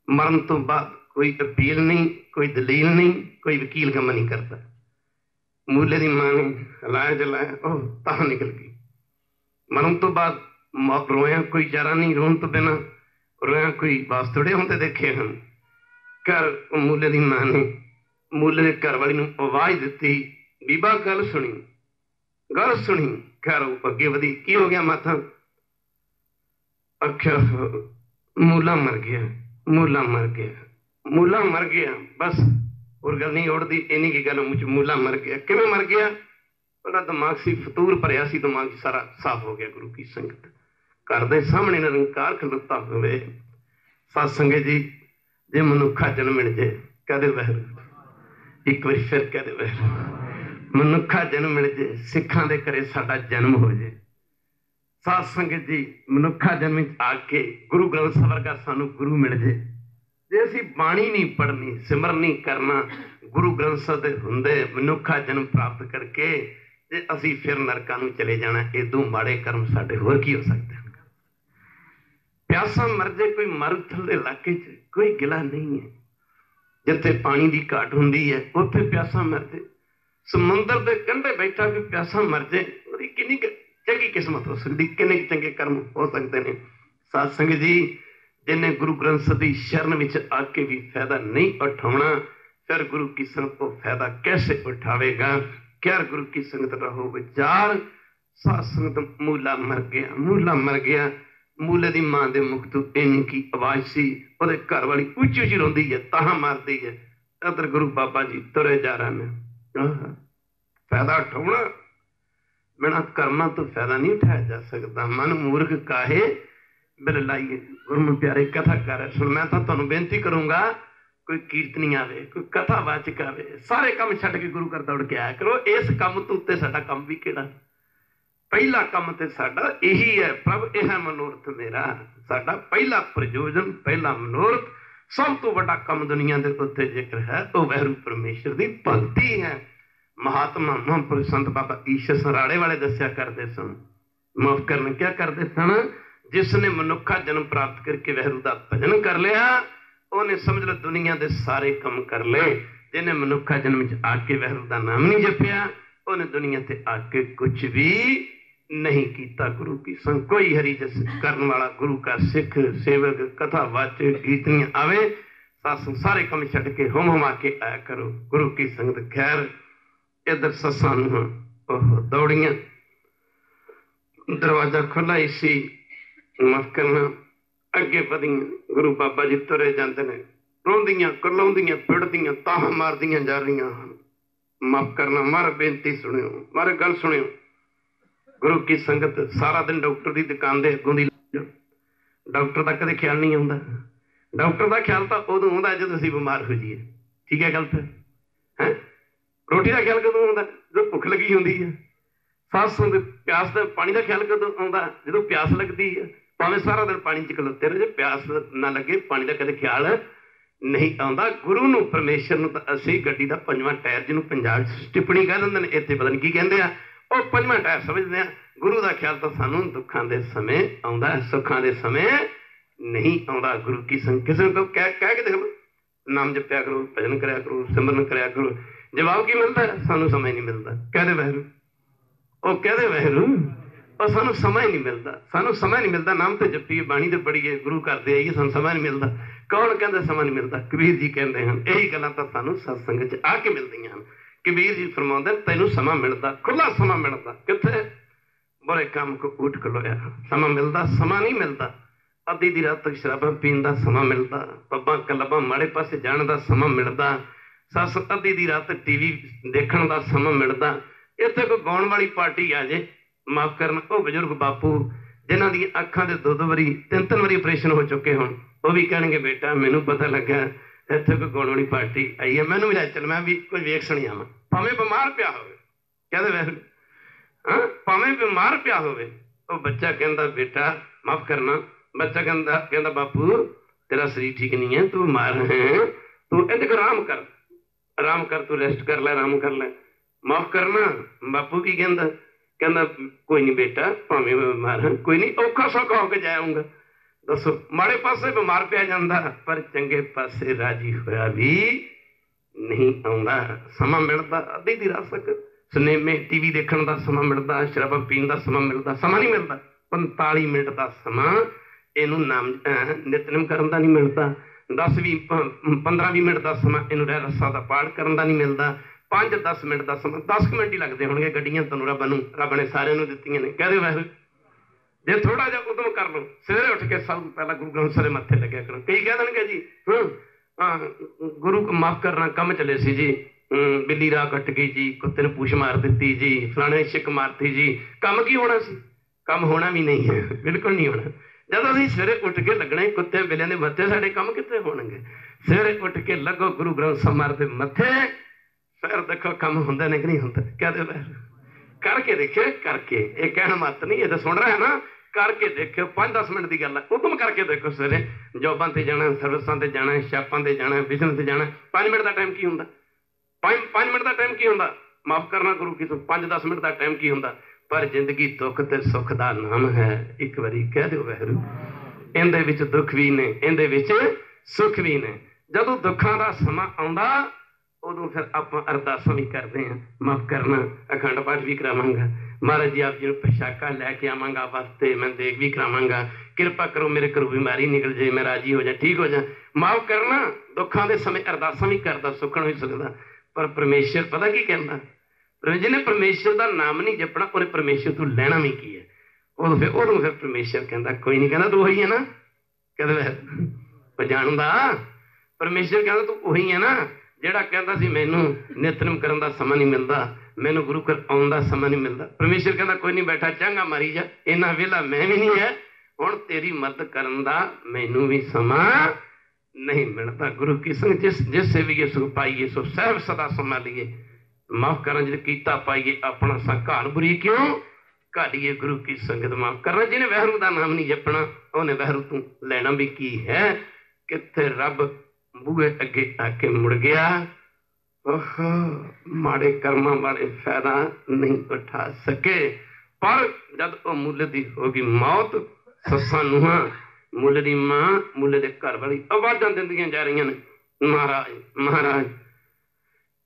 मरण तो बाद कोई अपील नहीं कोई दलील नहीं कोई वकील काम नहीं करता मूले की मां ने हलाया जलाया ओह तां निकल गई मरण तो बाद रोया कोई चारा नहीं रोन तो बिना रोया कोई वास्तुड़े होंदे देखे हैं घर मूले की मां ने मूले के घर वाली आवाज दी बीबा गल सुनी खैर अगे वधी की हो गया माता आख्या मूला मर गया मूला मर गया मूला मर गया बस और गल नहीं उड़ती इन्नी की गल मुझ मूला मर गया किवें मर गया ਉਹਦਾ दिमाग सी फतूर भरिया सी दिमाग सारा साफ हो गया गुरु की संगत घर के सामने निरंकार खलोता होवे सत संगत जी जे मनुखा जन्म मिल जाए कहदे वैर एक बार फिर कहदे वैर मनुखा जन्म मिल जाए सिखां दे घरे साडा जन्म हो जाए सात संगत जी मनुखा जन्म आके गुरु ग्रंथ साहिब वर्गा सानू गुरु मिल जाए जे असीं बाणी नहीं पढ़नी सिमरन नहीं करना गुरु ग्रंथ साहिब दे हुंदे मनुखा जन्म प्राप्त करके जे असीं फिर नरकां नूं चले जाना इदों माड़े कर्म साडे होर की हो सकते हैं प्यासा मर जाए कोई मर थल्ले इलाके च कोई गिला नहीं है जिथे पानी की घाट हुंदी है उत्थे प्यासा मर जाए समुंदर के कंढे बैठा भी प्यासा मर जाए उसकी कितनी चंगी किस्मत हो सकती किन्ने चंगे कर्म हो सकते हैं साध संगत जी जिन्हें गुरु ग्रंथ साहिब की शरण में आके भी फायदा नहीं उठाना फिर गुरु की संगत को फायदा कैसे उठावेगा क्या गुरु की संगत रहो विचार साध संगत मूला मर गया मूले की मां के मुख तो इन्नी की आवाज सी वो घर वाली उची उची रोंदी है ताहा मारती है इधर गुरु बाबा जी तुरे जा रहे हैं फायदा उठाना बिना कर्मा तो फायदा नहीं उठाया जा सकता मन मूर्ख काहे बिल लाइए गुरु प्यारे कथा कर सुन मैं तो तुहानू बेनती करूंगा कोई कीर्तनी आवे कोई कथावाचक आवे सारे काम छड्ड के गुरु घर दौड़ के आया करो इस काम तो उत्ते साडा काम भी किहड़ा पहला काम ते साडा यही है प्रभ यह मनोरथ मेरा साडा पहला प्रयोजन पहला मनोरथ सब तो बड़ा काम दुनिया के उत्ते जिक्र है वो वैरू परमेश्वर की भगती है। महात्मा महापुरुष संत बाबा ईश्वर सराड़े वाले दसिया करते सन, माफ करना क्या करते सन, जिसने मनुखा जन्म प्राप्त करके वैरू का भजन कर लिया उन्हें समझ लो दुनिया के सारे काम कर ले। जिन्हें मनुखा जन्म च आके वैरू का नाम नहीं जपिया उन्हें दुनिया से आके कुछ भी नहीं किया। गुरु की संग कोई हरि जस करने वाला गुरु का सिख सेवक कथा वाचक गीतनी आवे सासू सारे कम छड़ के होम हमा के आया करो गुरु की संगत। खैर इधर ससा दौड़िया, दरवाजा खुला ही सी, माफ करना अगे वधिया। गुरु बाबा जी तुरे जाते ने, रोंदियां करलाउंदियां पिड़दियां ताह मारदियां जा रही हैं। माफ करना मारे बेनती सुनियो, मारे गल सुनियो। गुरु की संगत सारा दिन डॉक्टर की दुकान के अगों दी डॉक्टर का कदे ख्याल नहीं आता। डॉक्टर का ख्याल तो उदों आता जो असीं बीमार हो जाइए, ठीक है गलत है। रोटी का ख्याल कदों आता जो भुख लगी होंगी है। सांस प्यास का पानी का ख्याल कदों आता जो प्यास लगती है। भावें सारा दिन पानी च खलोते रहे, प्यास ना लगे पानी का कदे ख्याल नहीं आता। गुरु नूं परमेश्वर नूं तां असीं गड्डी का पंजवां टायर जिन्होंने पंजाब टिप्पणी कह दिंदे ने, इत्थे पता नहीं की कहंदे आ, वो पंजवां टायर समझते हैं। गुरु का ख्याल तो सानूं दुखां दे समय आउंदा है, सुखां दे समय नहीं आउंदा। गुरु की संग किसी को कह के देख लो, नाम जपिया करो, भजन कराया करो, सिमरन कराया करो। जवाब की मिलता है? सानूं समय नहीं मिलता। कहदे वैरू, वो कहदे वैरू, और सानूं समय नहीं मिलता, सानूं समय नहीं मिलता। नाम तो जपीए, बाणी तो पढ़ीए, गुरु करते आइए, सानूं समय नहीं मिलता। कौन कहते समय नहीं मिलता? कबीर जी कहते हैं। यही गल्लां तां सानूं सत्संग च आके मिलदियां हन। कबीर जी फरमाउंदे तैनूं समा मिलता, खुला समा मिलता। कित्थे? बुरे काम को उठ खलोया समा मिलता, समा नहीं मिलता। अद्धी दी रात तक शराबां पीण दा समा मिलता, पब्बां क्लबां माड़े पासे जाण दा समा मिलता, सस अद्धी दी रात टीवी देखण दा समा मिलता। इत्थे कोई गाउण वाली पार्टी आ जाए, माफ करना वो बजुर्ग बापू जिन्हां दी अखां दे दो वारी तीन वारी ऑपरेशन हो चुके होण, वो भी कहणगे बेटा मैनूं पता लगा इत्थे कोई गाउण वाली पार्टी आई है, मैनूं भी लै चल, मैं भी कोई वेख सुणी आवां। भावें बीमार पिया होवे, कहदे वैसे हाँ भावें बीमार पिया होवे, वो बच्चा कहता बेटा माफ करना, बच्चा कहता बापू तेरा शरीर ठीक नहीं है, तू बीमार है, तू इधर आराम कर, आराम कर, तू रेस्ट कर ले, आराम कर ले। माफ करना बापू की कहता कोई नहीं बेटा, भावें बीमार है कोई नहीं, औखा सौखा होकर जाऊंगा। दसो माड़े पासे बीमार पिया जाता पर चंगे पासे राजी होया भी नहीं आउंदा। समा मिलता अद्धी दी रात तक सिनेमे टीवी देखने का समा मिलता, शराबा पीण का समा मिलता, समा नहीं मिलता। 45 मिनट का समा इनू नाम नितनेम करन दा नहीं मिलता। 15-20 मिनट का समा इनू रहरसा का पाठ करन दा नहीं मिलता। 5-10 मिनट का समा, 10 मिनट ही लगते होंगे। गड्डियां तैनूं रब ने सारिਆਂ ਨੂੰ ਦਿੱਤੀਆਂ ਨੇ। कहदे वैसे जे थोड़ा जा उदम कर लो, सवेरे उठ के सब पहला गुरु ग्रंथ सारे मत्थे लग्या करो। कई कह देंगे जी गुरु को माफ करना कम चले सी जी, बिल्ली राह कट गई जी, कुत्ते ने पूछ मार दी जी, फलाने छिक मारती जी, कम की होना सी? कम होना भी नहीं है, बिल्कुल नहीं होना। जब असीं सवेरे उठ के लगना कुत्ते बिल्लियां दे मत्थे, साडे कम कित्थे होणगे? सवेरे उठ के लगो गुरु ग्रंथ साहिब दे मत्थे, फिर देखो कम हुंदे ने कि नहीं हुंदे। कहदे करके देखियो, करके ये कहना मत नहीं, ये तो सुन रहा है ना, करके देखियो। 5-10 मिनट की गल है, उदम करके देखो। सवेरे जॉबां ते जाना, सर्विसां ते जाना, शापां ते जाना, बिजनेस ते जाना, 5 मिनट का टाइम की हुंदा? 5 मिनट का टाइम की हुंदा? माफ करना गुरु की 5-10 मिनट का टाइम की हुंदा? पर जिंदगी दुख ते सुख का नाम है। एक बारी कह दो वैरू, इहदे विच दुख भी ने, इहदे विच सुख भी ने। जदों दुखां दा समा आउंदा उदों फिर आप अरदासां भी करते हैं। माफ करना अखंड पाठ भी करावांगा, महाराज जी आप जी पोशाका लैके आवांगा वास्ते, मैं देख भी करावांगा, कृपा करो मेरे घरों बीमारी निकल जाए, मैं राजी हो जाए, ठीक हो जाए। माफ करना दुखों के समय अरदासां भी करता, सुखण भी सकता। पर परमेश्वर पता की कहता? जिन्हें परमेश्वर का नाम नहीं जपना उन्हें परमेश्वर तो लेना भी की है। उदों फिर परमेश्वर कहता कोई नहीं, कहता तू वही है ना। कहते जानदा परमेश्वर कहता तू वही है ना ਜਿਹੜਾ ਕਹਿੰਦਾ ਸੀ ਮੈਨੂੰ ਨਿਤਨੇਮ ਕਰਨ ਦਾ ਸਮਾਂ ਨਹੀਂ ਮਿਲਦਾ, ਮੈਨੂੰ ਗੁਰੂ ਘਰ ਆਉਣ ਦਾ ਸਮਾਂ ਨਹੀਂ ਮਿਲਦਾ। ਪਰਮੇਸ਼ਰ ਕਹਿੰਦਾ ਕੋਈ ਨਹੀਂ ਬੈਠਾ ਚੰਗਾ ਮਾਰੀ ਜਾ, ਇੰਨਾ ਵਿਹਲਾ ਮੈਂ ਵੀ ਨਹੀਂ ਹੈ, ਹੁਣ ਤੇਰੀ ਮਦਦ ਕਰਨ ਦਾ ਮੈਨੂੰ ਵੀ ਸਮਾਂ ਨਹੀਂ ਮਿਲਦਾ। ਗੁਰੂ ਕੀ ਸੰਗ ਜਿਸ ਸੇ ਵੀ ਸੁਖ ਪਾਈਏ ਸੋ ਸਹਿਬ ਸਦਾ ਸੰਭਾਲੀਏ, ਮਾਫ ਕਰਨ ਜਿ ਕੀਤਾ ਪਾਈਏ ਆਪਣਾ ਸੰਘਾਰ ਬੁਰੀ ਕਿਉਂ ਘਾਲੀਏ। ਗੁਰੂ ਕੀ ਸੰਗਤ ਮਾਫ ਕਰਨਾ, ਜਿਹਨੇ ਵਹਿਰੂ ਦਾ ਨਾਮ ਨਹੀਂ ਜਪਣਾ ਉਹਨੇ ਵਹਿਰੂ ਤੋਂ ਲੈਣਾ ਵੀ ਕੀ ਹੈ। किथे रब बूहे अगे आके मुड़ गया। ओहो, माड़े कर्मां वाले फायदा नहीं उठा सके। पर जब वो मुल्ले दी होगी मौत, सस्सां नूहां, मुल्ले दी मां, मुल्ले दे घर वाली आवाजां दिंदियां जा रही ने, महाराज महाराज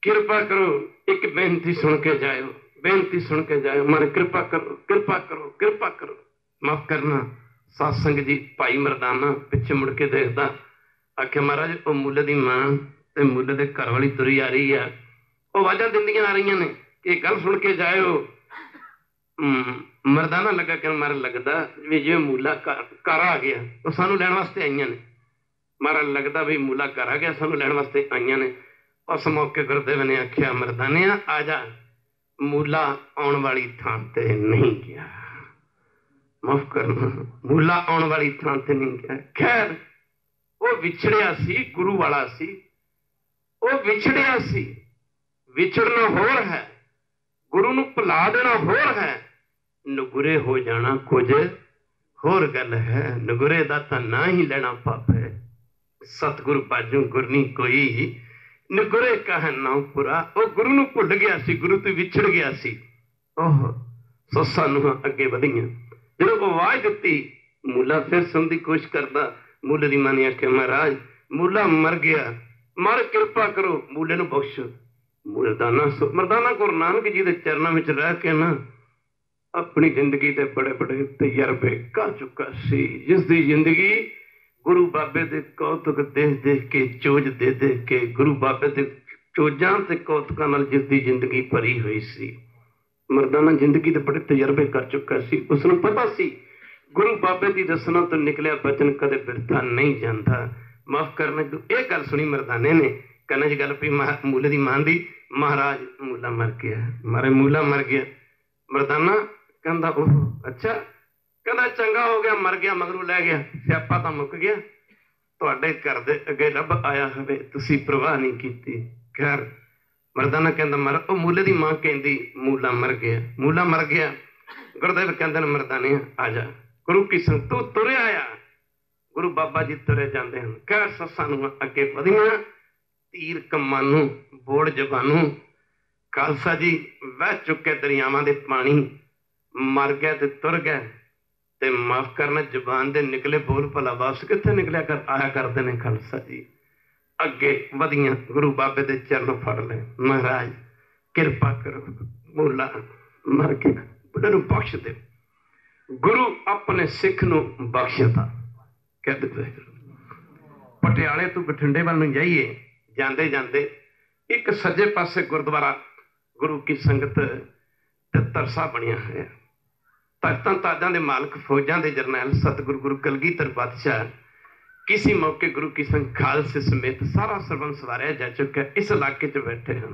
कृपा करो, एक बेनती सुन के जाओ, बेनती सुन के जाओ, मारे कृपा करो, कृपा करो, कृपा करो, माफ करना। सत्संग जी भाई मरदाना पिछे मुड़ के देखता, आख्या महाराज वो मुल्ले दी मां ते मुल्ले दे घर वाली तुरी आ रही है, वो आवाजां दिंदियां आ रही ने कि गल सुन के जाओ। मरदाना लगा कि मारा लगता भी जो मूला घर आ गया तो सानू लैण वास्ते आईयां ने, मारा लगता भी मूला घर आ गया सानू लैण वास्ते आईयां ने। उस मौके गुरदेव ने आख्या मरदाने आ जा, मूला आने वाली थां ते नहीं गया, माफ करना, मूला आने वाली थां ते नहीं गया। खैर वो विछड़िया सी, गुरु वाला सी, वो विछड़िया सी। विछड़ना होर है, गुरु नूं भुला देना होर है, नगुरे हो जाना कुछ होर गल है। नगुरे दा तां ना ही लेना पाप है, सतगुरु बाजू गुर नहीं कोई, नगुरे कह ना पूरा। वो गुरु नूं भुल गया सी, गुरु तो विछड़ गया सी। ओह सस्सां नूहां अगे वधियां। जो आवाज दिती, मूला फिर सुन की कोशिश करता। मूले की मां ने आख्या महाराज मूला मर गया, मर कृपा करो, मूले नूं बख्श। मरदाना गुरु नानक जी के चरणों में रह के ना अपनी जिंदगी के बड़े बड़े तजर्बे कर चुका सी, जिसकी जिंदगी गुरु बाबे के कौतुक देख देख के, चोज दे देख के, गुरु बाबे के चोजां ते कौतुकां नाल जिसकी जिंदगी भरी हुई सी। मरदाना जिंदगी के बड़े तजर्बे कर चुका सी। उसनूं पता सी गुरु बाबे की दसना तो निकलिया बचन कदे बिरथा नहीं जाता। माफ करना तू यह गल सुनी मरदाने ने, कहने च गल पी मूले की मां दी, महाराज मूला मर गया, मारे मूला मर गया। मरदाना कहता ओह अच्छा, कहता चंगा हो गया, मर गया मगरू लै गया, स्यापा तो मुक गया, तुहाडे घर दे अगे रब आया हवे, तुसी परवाह नहीं की। खैर मरदाना कहता मर, वो मूले की मां कहती मूला मर गया, मूला मर गया। गुरदेव कहते मरदाने आ जा, गुरु की संग तू तुरे आया, गुरु बाबा जी तुरे जाते हैं। कह सस्सां नूं अगे वधियां, तीर कम्मां नूं बोड़ जबानू, खालसा जी वह चुके दरियावां दे पानी, मर गया ते तुर गए। ते माफ करना जबान दे निकले बोल भला वापस कित्थे निकलिया कर आया करते हैं। खालसा जी अगे वधियां, गुरु बाबे दे चरण फड़ ले, महाराज कृपा करो, मूला मर गया, बुढ़े नूं बख्श दे। गुरु अपने सिख नूं बख्शता। कहते पटियाले तो बठिंडे वाल नूं जाइए, जाते जाते एक सज्जे पासे गुरुद्वारा गुरु की संगत तितर साहब बनिया है। तख्तां ताजां दे मालक फौजां दे जरनैल सतगुरु गुरु कलगीधर पातशाह किसी मौके गुरु की संग खालसे समेत सारा सरबंस वारिया जा चुका है। इस इलाके च बैठे हैं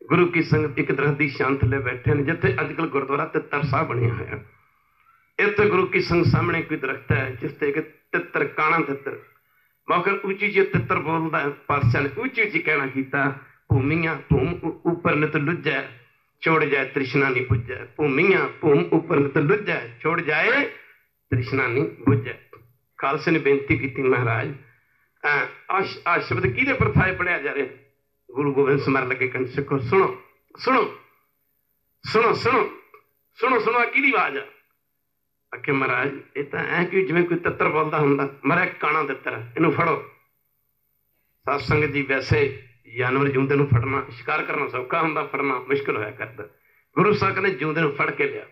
गुरु की संगत, एक दरख्त की छां थले बैठे हैं जिथे अजकल गुरुद्वारा तितर साहब बनिया है। इतने गुरु की संग सामने कोई दरख्त है जिसते एक तितर, काना तितर, मौके ऊंची जी तितर बोलता है। पातशाह ने ऊंची ऊंची कहना किया, भूमिया भूम ऊपर नित लुझै, छोड़ जाए तृष्णा नहीं बुझै। भूमिया भूम ऊपर नित लुझै, छोड़ जाए तृष्णा नहीं बुझै। खालसे ने बेनती की, महाराज आ शब्द किहदे प्रथाए पढ़िया जा रहे? गुरु गोबिंद सिंह लगे कंठ सिखो, सुनो सुनो सुनो सुनो सुनो सुनो, किहदी आवाज आ? आखे महाराज ये तो ऐ कि जिवें कोई तितर बोलता हुंदा, मरा काना तितर, इनू फड़ो। सत्संग जी वैसे जानवर जिउंदे नूं फड़ना, शिकार करना सौखा हुंदा, फड़ना मुश्किल होया करदा। गुरु साहब कहंदे जिउंदे नूं फड़ के लिया।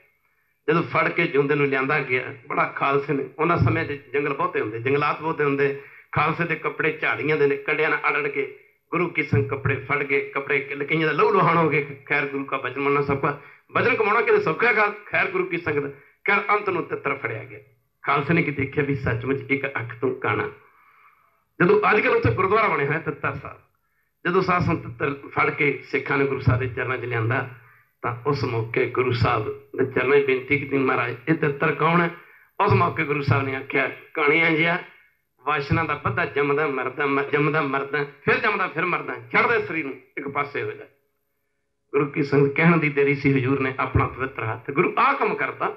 जदों फड़ के जिउंदे नूं लिआंदा गया, बड़ा खालसे ने, उन्हां समय जंगल बहुते हुंदे, जंगलात बहुते हुंदे, खालसे दे कपड़े झाड़ियां दे कंडियां नाल अड़ के गुरु की संग कपड़े फड़ गए, कपड़े कईयां दा लहू लुहान हो गए। खैर गुरु का वचन मनना सौखा, वचन कमाउणा किते सौखा गा। खैर गुरु की संगत कर अंत नूं तितर फड़िया गया। खालसे ने कि देखिया भी सचमुच एक अख तो काना। जदों अजकल उत्थे गुरुद्वारा बने होया तितर साहब, जदों साध संगत तितर फड़ के सिखां ने गुरु साहब के चरणों च लिआंदा, तां उस मौके गुरु साहब ने चरणों च बेनती की, महाराज ये तितर कौन है? उस मौके गुरु साहब ने आख्या, काणिया जिहा वाशना का बद्धा जमदा मरदा, जमदा मरदा, फिर जमदा फिर मरदा, छड़ दे शरीर नूं एक पासे हो जा। गुरु की संगत कहण दी देरी सी, हजूर ने अपना पवित्र हाथ, गुरु आ काम करता।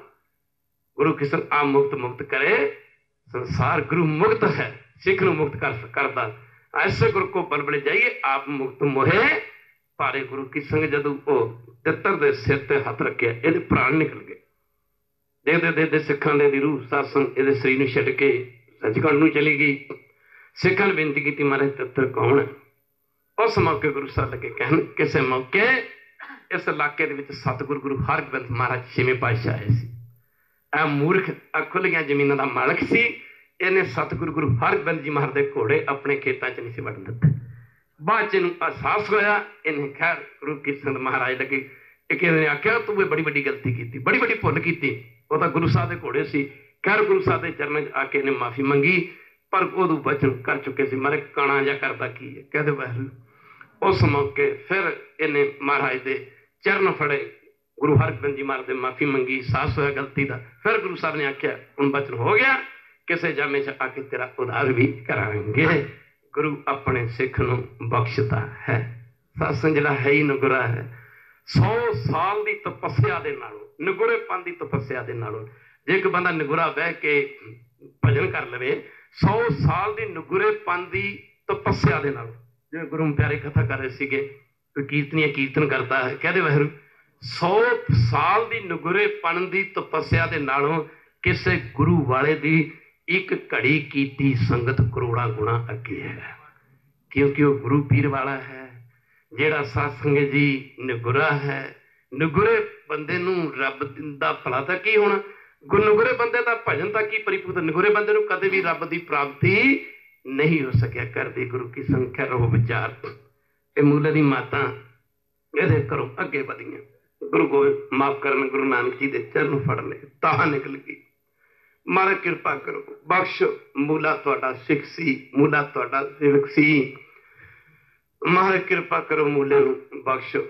गुरु की संग आ मुक्त मुक्त करे संसार, गुरु मुक्त है सिख नूं मुक्त करदा। ऐसे गुरु को बलबले जाइए आप मुक्त मोहे पारे। गुरु की संग जदों वो तितर दे सिर ते हथ रखिया इहदे प्राण निकल गए। देखते देखते सिखां दे रूह सत्संग इहदे शरीर नूं छड्ड के सचखंड नूं चली गई। सिखां ने बेनती की महाराज तितर कौन है? उस मौके गुरु साहब लगे कहन किसी मौके इस इलाके दे विच सतगुरु गुरु हरगोबिंद महाराज छेवें पातशाह आए सी। आ मूर्ख आ खुलियां जमीनां दा मालक सी। इन्हें सतगुरु गुरु हरगोबिंद जी महाराज दे घोड़े अपने खेतां च नहीं सी वड़न दित्ते। बाद च इहनूं एहसास होया। इन्हें खैर गुरु कृष्ण महाराज लगे एक ने आख्या तू बड़ी बड़ी गलती की, बड़ी बड़ी भुल की। वो तो गुरु साहब के घोड़े से। खैर गुरु साहब के चरणों च आके इन्हें माफी मंगी पर उदू वचन कर चुके थे मारे काणा जा करता की है कहते वाहगुरू। उस मौके फिर इन्हें महाराज के चरण फड़े गुरु हरगोबिंद जी महाराज ने माफी मंगी। एहसास होया गलती का। फिर गुरु साहब ने आख्या हुण वचन हो गया किसी जामे च आके तेरा उधार भी करांगे। गुरु अपने सिख नूं बख्शता है। सत्संग जिहड़ा है ही नुगरा है। 100 साल की तपस्या दे नालों निगुरेपन की तपस्या दे नालों जे एक बंदा निगुरा बह के भजन कर लवे 100 साल की निगुरेपन की तपस्या दे नालों जिवें गुरु प्यारे कथा कर रहे सीगे कोई कीर्तनीय कीर्तन करता है कहते वाहिगुरू 100 साल की निगुरेपन की तपस्या दे नालों किसी गुरु वाले की एक घड़ी कीती संगत करोड़ा गुणा अगे है। क्योंकि वह गुरु पीर वाला है। जेड़ा सत्संग जी निगुरा है। निगुरे बंदे नूं रब दा भला तां की होना। निगुरे बंदे दा भजन तां की परिपूत। निगुरे बंदे नूं कदे भी रब दी प्राप्ति नहीं हो सकिया। करदी गुरु की संख्या रहो विचार। ये मूले दी माता इहदे घरों अगे वधियां। गुरु गोबिंद माफ करन गुरु नानक जी दे चरण फड़ ले तां निकल गई। महाराज कृपा करो बख्श। मूला तुहाडा सिख सी, मूला तुहाडा सेवक सी। महाराज कृपा करो मूले नूं बख्शो।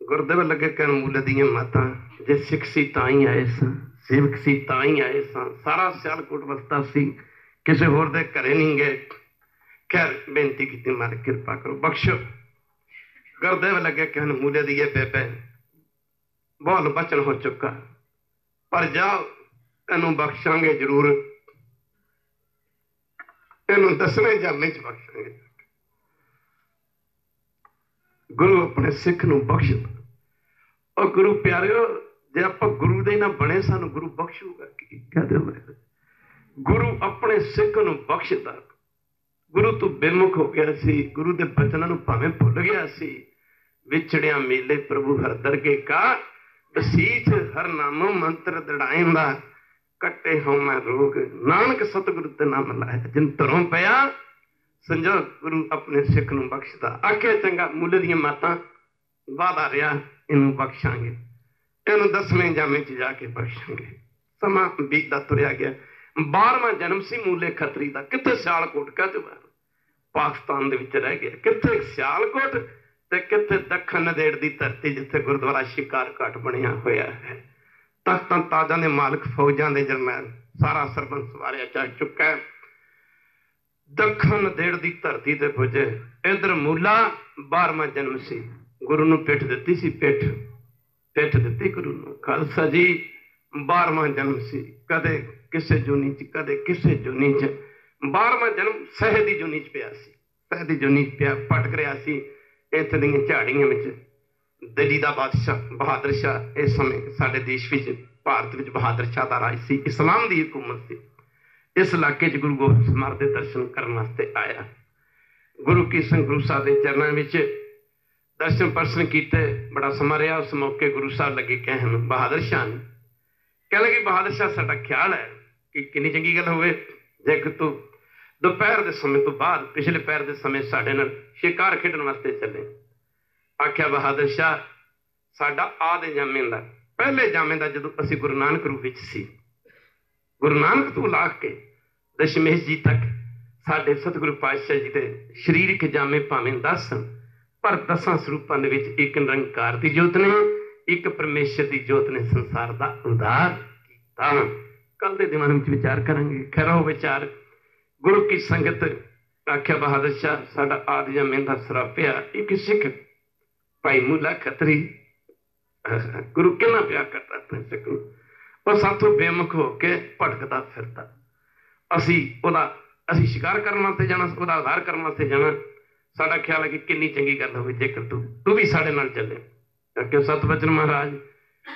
गुरुदेव लगे कहन मूले दियां माता जे सिख सी तां ही आए स, सेवक सी तां ही आए स। सारा सियालकोट वसता सी, किसी होर दे घरे नहीं गए। खैर बेनती की महाराज कृपा करो बख्शो। गुरुदेव लगे कहन मूले दिए बेबे बोल बचन हो चुका पर जाओ इनू बख्शांगे जरूर। इनू दसवें जामे च बख्शांगे। गुरु अपने सिख नूं बख्शदा। और गुरु प्यारिओ जे आपां गुरु दे ना बने सानू गुरु बख्शूगा की कहदे होए। गुरु अपने सिख नूं बख्शदा। गुरु तू बेमुख हो गया सी। गुरु दे बचनां नूं भावें भुल गया सी। विछड़िया मेले प्रभु हर दरगे का बसीच हर नामो मंत्र दड़ाइंदा। कट्टे हों मैं रोग नानक सतगुरु ते नाम लाया। जिन धरों पया संजो गुरु अपने सिख नूं बख्शदा। आखे चंगा मूले दियां माता वादा रहा इनू बख्शांगे। इनू 10वें जामे च जाके बख्शांगे। समा बीतदा तुरया गया। 12वां जन्म सी मूले खतरी दा। कित्थे सियालकोट कहते पाकिस्तान दे विच रह गया। कित्थे सियालकोट ते कित्थे दखन नदेड़ दी धरती जिथे गुरुद्वारा शिकार घाट बनिया होया है। तख्तां ताजां दे मालिक फौजां दे जरनैल सारा सरबंस सवारिया जा चुका है। दखन नदेड़ दी धरती ते पुजे। इधर मूला 12वां जन्म सी। गुरु नूं पिठ दित्ती सी। पिठ दित्ती गुरु नूं। खालसा जी 12वां जन्म सी। कदे किसे जूनी च कदे किसे जूनी च। 12वां जन्म सह दी जूनी च पिया सी। सह दी जूनी च पिया भटक रहा सी इत्थे दीयां झाड़ियां विच। दिल्ली का बादशाह बहादुर शाह इस समय साडे देश विच भारत विच बहादुर शाह का राज सी। इस्लाम की हुकूमत सी। इस इलाके च गुरु गोबिंद समार के दर्शन करने वास्ते आया। गुरु की संग गुरु साहब के चरणों में दर्शन परसन किए। बड़ा समा रहा। उस मौके गुरु साहब लगे कहन बहादुर शाह ने कह लगे बहादुर शाह साडा ख्याल है कि कितनी चंगी गल होवे जे तू दोपहर के समय तो बाद पिछले पैर के समय साडे नाल शिकार खेडण वास्ते चले। आख्या बहादुर शाह साडा आदे जामे दा पहले जामे दा जदों असीं गुरु नानक रूप विच सी। गुरु नानक तो ला के दशमेश जी तक साडे सतगुरु पातशाह जी के शरीरक जामे भावें 10 पर 10 स्वरूपां दे विच एक निरंकार की जोत ने एक परमेश्वर की जोत ने संसार का उद्धार कीता। कल के दिवान में विचार करांगे। खैरो विचार गुरु की संगत। आख्या बहादुर शाह साडा आदि जामे दा सरापिया एक सिख भाई मूला खतरी गुरु कितना प्यार करता अपने सिख नूं। और साथों बेमुख होके भटकता फिरता। असी उहदा ਅਸੀਂ ਸ਼ਿਕਾਰ ਕਰਨ ਵਾਸਤੇ ਜਾਣਾ, ਉਹਦਾ ਉਧਾਰ ਕਰਨ ਵਾਸਤੇ ਜਾਣਾ। ਸਾਡਾ ਖਿਆਲ ਹੈ ਕਿ ਕਿੰਨੀ ਚੰਗੀ ਗੱਲ ਹੋਵੇ ਜੇਕਰ ਤੂੰ ਵੀ ਸਾਡੇ ਨਾਲ ਚੱਲੇ। ਕਿ ਸਤਿਵਚਨ ਮਹਾਰਾਜ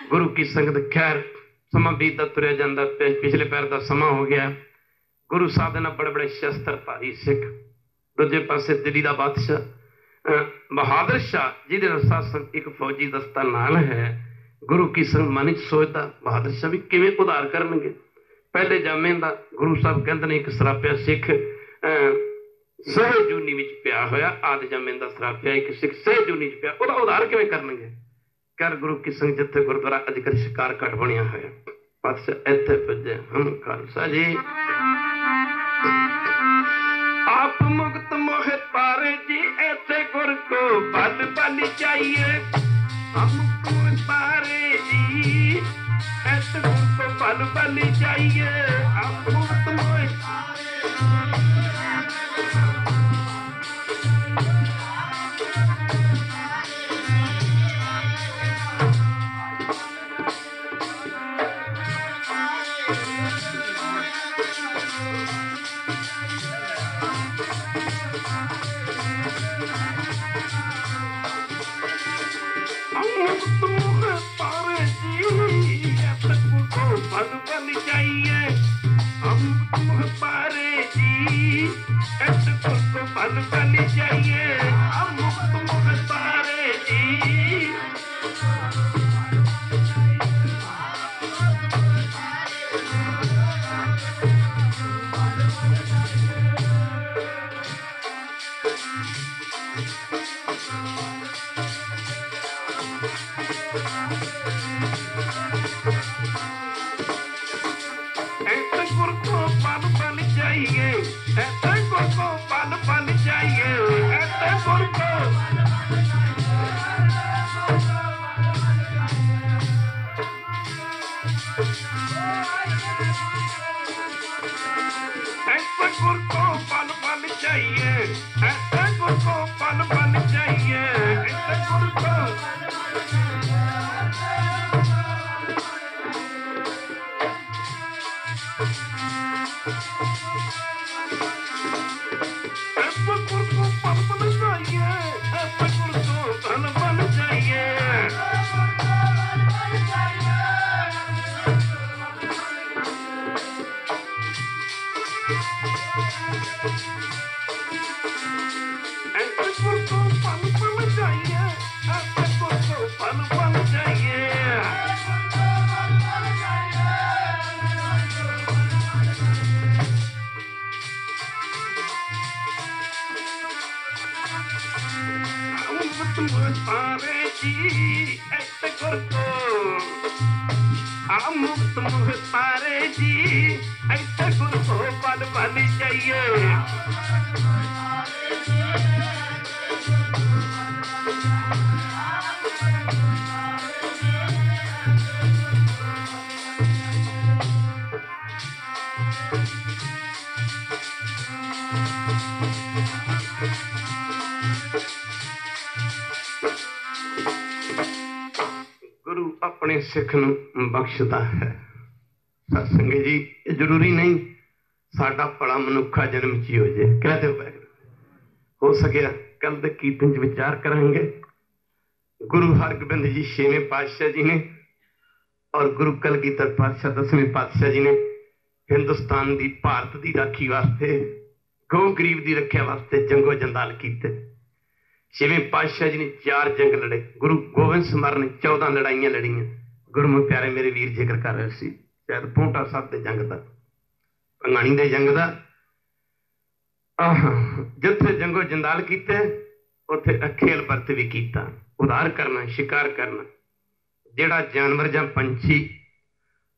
ਗੁਰੂ ਕੀ ਸੰਗਤ। ਖੈਰ ਸਮਾਂ ਬੀਤਦਾ ਤੁਰਿਆ ਜਾਂਦਾ, ਪਿਛਲੇ ਪੈਰ ਦਾ ਸਮਾਂ ਹੋ ਗਿਆ। ਗੁਰੂ ਸਾਹਿਬ ਦੇ ਨਾਲ ਬੜੇ ਬੜੇ ਸ਼ਸਤਰਧਾਰੀ ਸਿੱਖ, ਦੂਜੇ ਪਾਸੇ ਦਿੱਲੀ ਦਾ ਬਾਦਸ਼ਾਹ ਬਹਾਦਰ ਸ਼ਾਹ, ਜਿਹਦੇ ਨਾਲ ਇੱਕ ਫੌਜੀ ਦਸਤਾ ਨਾਲ ਹੈ। ਗੁਰੂ ਕੀ ਸੰਗਤ ਮਨ ਚ ਸੋਚਦਾ ਬਹਾਦਰ ਸ਼ਾਹ ਵੀ ਕਿਵੇਂ ਉਧਾਰ ਕਰਨਗੇ। ਪਹਿਲੇ ਜਾਮੇ ਦਾ ਗੁਰੂ ਸਾਹਿਬ ਕਹਿੰਦੇ ਨੇ ਇੱਕ ਸਰਾਪਿਆ ਸਿੱਖ ਸਹਿਜੂਨੀ ਵਿੱਚ ਪਿਆ ਹੋਇਆ, ਆਦਿ ਜਾਮੇ ਦਾ ਸਰਾਪਿਆ ਇੱਕ ਸਿੱਖ ਸਹਿਜੂਨੀ ਚ ਪਿਆ, ਉਹਦਾ ਉਧਾਰ ਕਿਵੇਂ ਕਰਨਗੇ। ਕਰ ਗੁਰੂ ਕੀ ਸੰਗਤ ਜਿੱਥੇ ਗੁਰਦੁਆਰਾ ਅੱਜ ਕੱਲ੍ਹ ਸ਼ਿਕਾਰ ਘਾਟ ਬਣਿਆ ਹੋਇਆ, ਪਾਤਸ਼ਾਹ ਇੱਥੇ ਪੁੱਜੇ। ਹਮ ਖਾਲਸਾ ਜੀ ਆਪ ਮੁਕਤ ਮੋਹ ਪਾਰੇ ਜੀ, ऐसे गुर को बल बल चाहिए। हम मुक्त मोह पारे जी, ऐसे गुर को बल बल चाहिए। आप मुक्त मोह अपने सिख नूं बख्शदा है। सत्संग जी जरूरी नहीं साडा भला मनुखा जन्म च ही हो जाए, कहते हो सकिया कल दे कीर्तन च विचार करांगे। गुरु हरगोबिंद जी 6वें पातशाह जी ने और गुरु कलगीधर पातशाह 10वें पातशाह जी ने हिंदुस्तान दी भारत दी राखी वास्ते गौ गरीब दी रखिया वास्ते जंगो जंदाल कीते। 6वें पातशाह जी ने 4 जंग लड़े, गुरु गोबिंद सिंह ने 14 लड़ाइयां लड़ियां। गुरमुख प्यारे मेरे वीर जिक्र कर रहे सी शायद पोंटा साहब के जंग का, भंगाणी के जंग का, जिथे जंगो जंदाल किते उथे अखेल बरत भी किया। उधार करना, शिकार करना, जेड़ा जानवर जां पंछी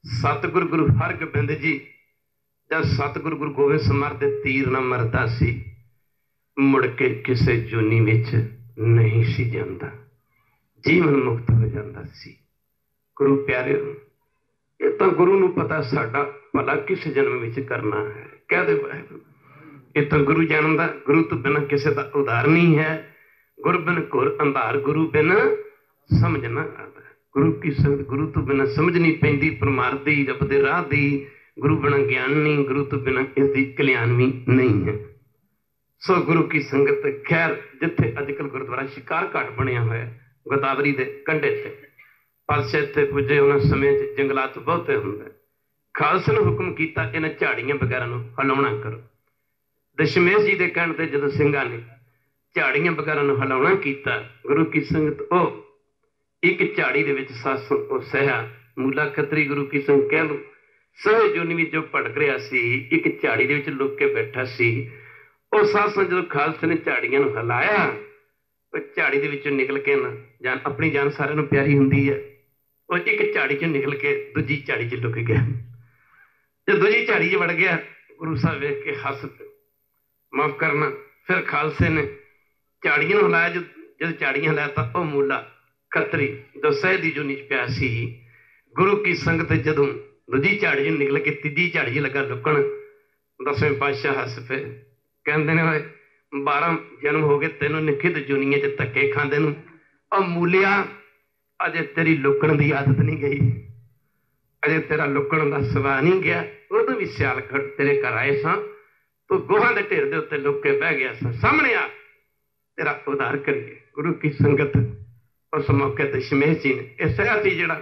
सतगुरु गुरु हरगोबिंद जी जां सतगुरु गुरु गोबिंद सिंह दे तीर ना मरदा सी, मुड़ के किसी जूनी विच नहीं सी जांदा, जीवन मुक्त हो जाता सी। गुरु प्यारे ये तो गुरु नूं पता साडा भला किस जन्म विच करना है, कह दे ये तो गुरु जानदा। गुरु तो बिना किसी का उधार नहीं है, गुरु बिन घोर अंधार, गुरु बिना समझना आता। गुरु की संगत गुरु तो बिना समझ नहीं पैंदी, परमार्थ दी रब दे राह दी गुरु बिना ज्ञान नहीं, गुरु तो बिना इसकी कल्याण भी नहीं है। सो गुरु की संगत खैर जिथे अजकल गुरुद्वारा शिकार घाट बनया हुआ है गोदावरी के कंढे से, पातशाह इत्थे पुजे उन्होंने समय जंगलात बहुते होंगे। खालसा ने हुक्म किया इन्हें झाड़ियां वगैरह हिलाउणा करो। दशमेश जी के कहण ते जदों ਸਿੰਘਾਂ ने झाड़ियां वगैरह हिलाउणा किया, गुरु की संगत ओ एक झाड़ी दे विच सत्संग सहा मूला खतरी गुरु की संगत कह लो सहे जोनी भी जो भड़क रहा सी, एक झाड़ी दे विच लुक के बैठा सी। और सत्संग जो खालसे ने झाड़ियां हिलाया, झाड़ी दे विचों निकल के ना जान अपनी जान सारिਆਂ ਨੂੰ प्यारी हुंदी है, और एक झाड़ी चों निकल के दूजी झाड़ी च लुक गया। जो दूजी झाड़ी च वड़ गया, गुरु साहब वेख के हस माफ करना। फिर खालसे ने झाड़ियां हिलाया, जब झाड़ियां हिलाया तो वह मूला खतरी जो सह दी जो निच पिया सी, गुरु की संगत जदों दूजी झाड़ी च निकल के तीजी झाड़ी च लगा लुकण, 10वें पातशाह हस पे कहते ने 12 जन्म हो गए तेनों निखित जुनिया च धक्के खांदे नूं, और मूलिया अजे तेरी लुकण की आदत नहीं गई, अजे तेरा लुकण का सुभाव नहीं गया। उदों भी सियालखट तेरे घर आए सां, तो गोहां दे ढेर दे उत्ते लुक के बह गया सा, सामने आ तेरा उद्धार करिए। गुरु की संगत उस मौके दशमेश जी ने यह सहा सी जिहड़ा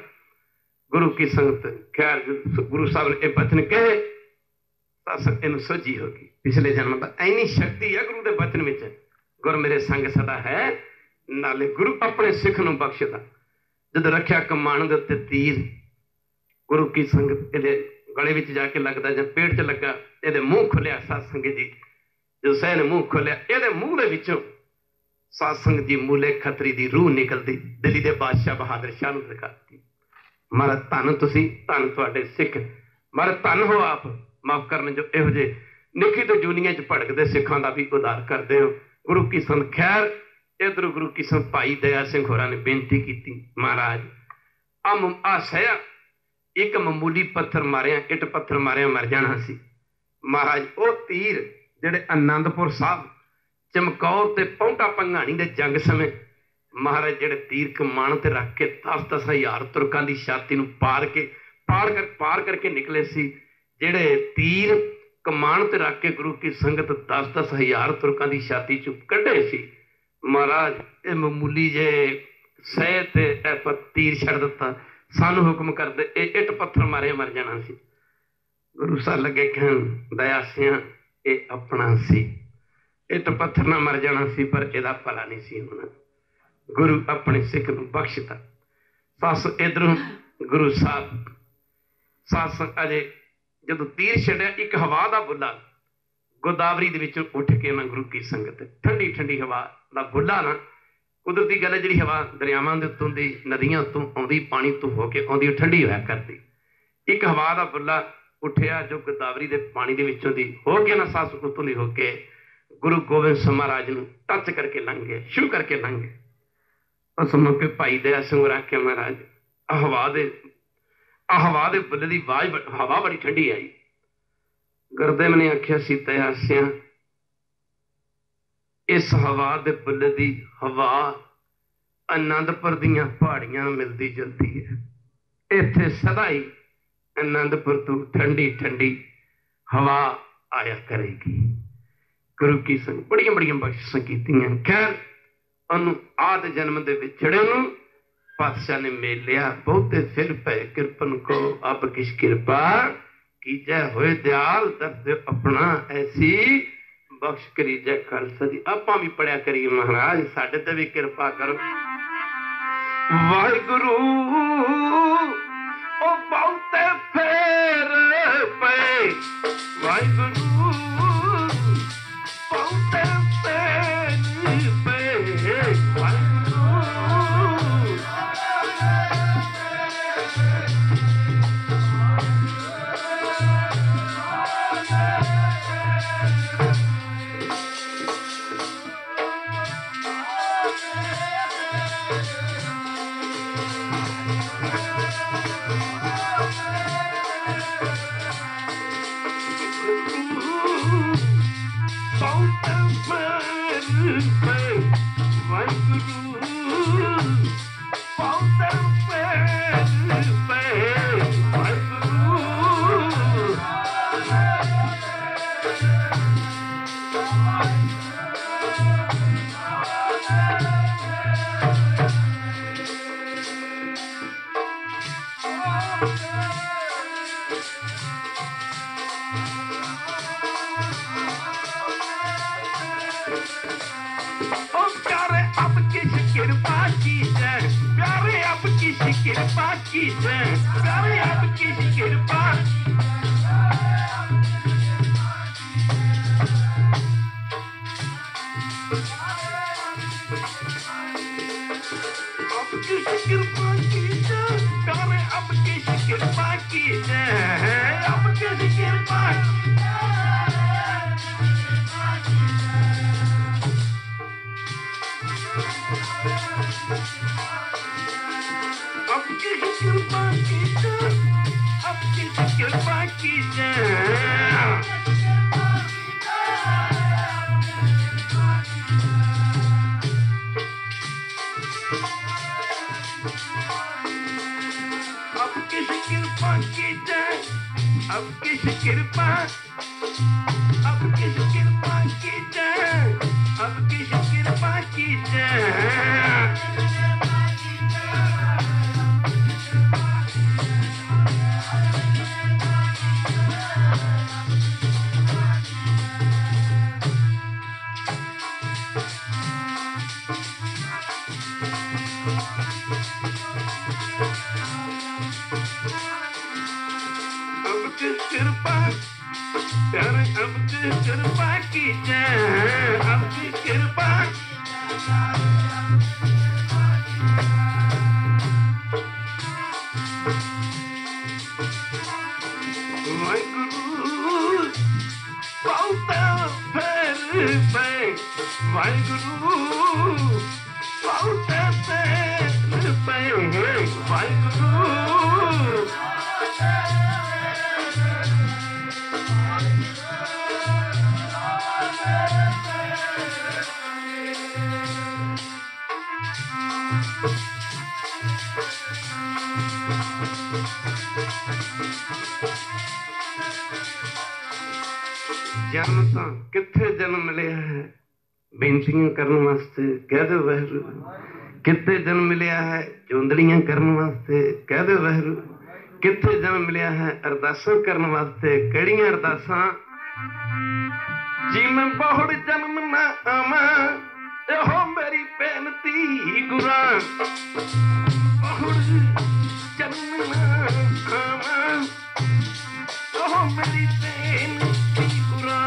गुरु की संगत खैर गुरु साहब ने यह बचन कहे तां इन्हूं सोझी होगी पिछले जन्म का। इन्नी शक्ति है गुरु के बचन में, गुर मेरे संग सदा है नाले। गुरु अपने सिख नूं बख्शदा, जद रखिया कमान दे उत्ते तीर, गुरु की संगत इहदे गले विच जाके लगदा जां पेट च लगा, इहदे मूँह खुलिया सत्संग जी, जो सह ने मूँह खोलिया, इहदे मूँह दे विचों सत्संग जी मूले खतरी दी रूह निकलदी दिल्ली दे बादशाह बहादुर शाह नूं दिखाती। महाराज धन तुसीं, धन तुहाडे सिख, महाराज धन हो आप माफ करन जो इहो जे निखी तो जूनिया च भड़कदे सिखां दा भी उद्धार करदे हो। गुरु की संगत खैर इधर गुरु की संगत भाई दया सिंह होरां ने बेनती की, महाराज आ सहा एक मामूली पत्थर मारिया, इट पत्थर मारिया मर जाना सी। महाराज वो तीर जिहड़े आनंदपुर साहब चमकौर ते पौंटा भंगाणी दे जंग समय महाराज जिहड़े तीर कमान ते रख के 10-10 हज़ार तुरकां दी छाती नूं पार करके निकले सी। जिहड़े तीर कमान ते रख के गुरु की संगत 10-10 हज़ार तुरकां दी छाती चों कढे सी। महाराज ये मामूली जे सह ते तीर छड़ दिता, सानू हुक्म करते इट पत्थर मारे मर जाना सी। गुरु साहब लगे कहन दया सिया ये अपना सी, इट पत्थर ना मर जाना सी पर यदा भला नहीं सी होना। गुरु अपने सिख नूं बख्शता। सस इधरों गुरु साहब सस अजे जदों तीर छड़िया, एक हवा का बुला गोदावरी दे विचों उठ के ना गुरु की संगत ठंडी ठंडी हवा का बुला ना, कुदरती गल है जी हवा दरियावां दे उत्तों दी नदियां उत्तों आउंदी पानी तो होके आउंदी ठंडी होया करदी। एक हवा का बुला उठिया जो गोदावरी के पानी दे विचों दी हो के ना सस उत्तों दी होके गुरु गोबिंद सिंह महाराज नूं टच करके लंघ गए, छू करके लंघ गए। उस मौके भाई दया सिंह आख्या महाराज हवा दे बुले दी आवाज हवा बड़ी ठंडी आई। गुरदेव ने आख्या सी दया सिंह इस हवा दे बुले दी हवा आनंदपुर दियां पहाड़ियां मिलती जुलती है, इत्थे सदा ही आनंदपुर तो ठंडी ठंडी हवा आया करेगी। गुरु की संग बड़िया बड़िया बख्शिशां कीतियां। खैर उन्होंने आद जन्म के विछड़े नूं पातशाह ने मेल लिया। बहुते फिर पै कृपन को अब किस कृपा कीजै होए दयाल दर्द अपना ऐसी बख्श करी जय खालसा जी। आपां भी पढ़िया करिए महाराज साडे ते भी कृपा करो। वाहिगुरु ओ बहुते फेर पे वाहिगुरु बहुते फेर पे वाहिगुरु बहुते फेर पे जन्म तो किथे जन्म मिलिया है बेनतियां करने वास्ते कह दो वाहिगुरू, किथे जन्म मिलिया है चौंदड़ियां करने वास्ते कह दो वाहिगुरू, किथे जन्म मिलिया है अरदासां करने वास्ते किहड़ियां अरदासां। जी मैं बहुड़ जन्म ना आवा एहो मेरी बेनती गुरा, बहुड़ जन्म ना आवा एहो मेरी बेनती गुरा।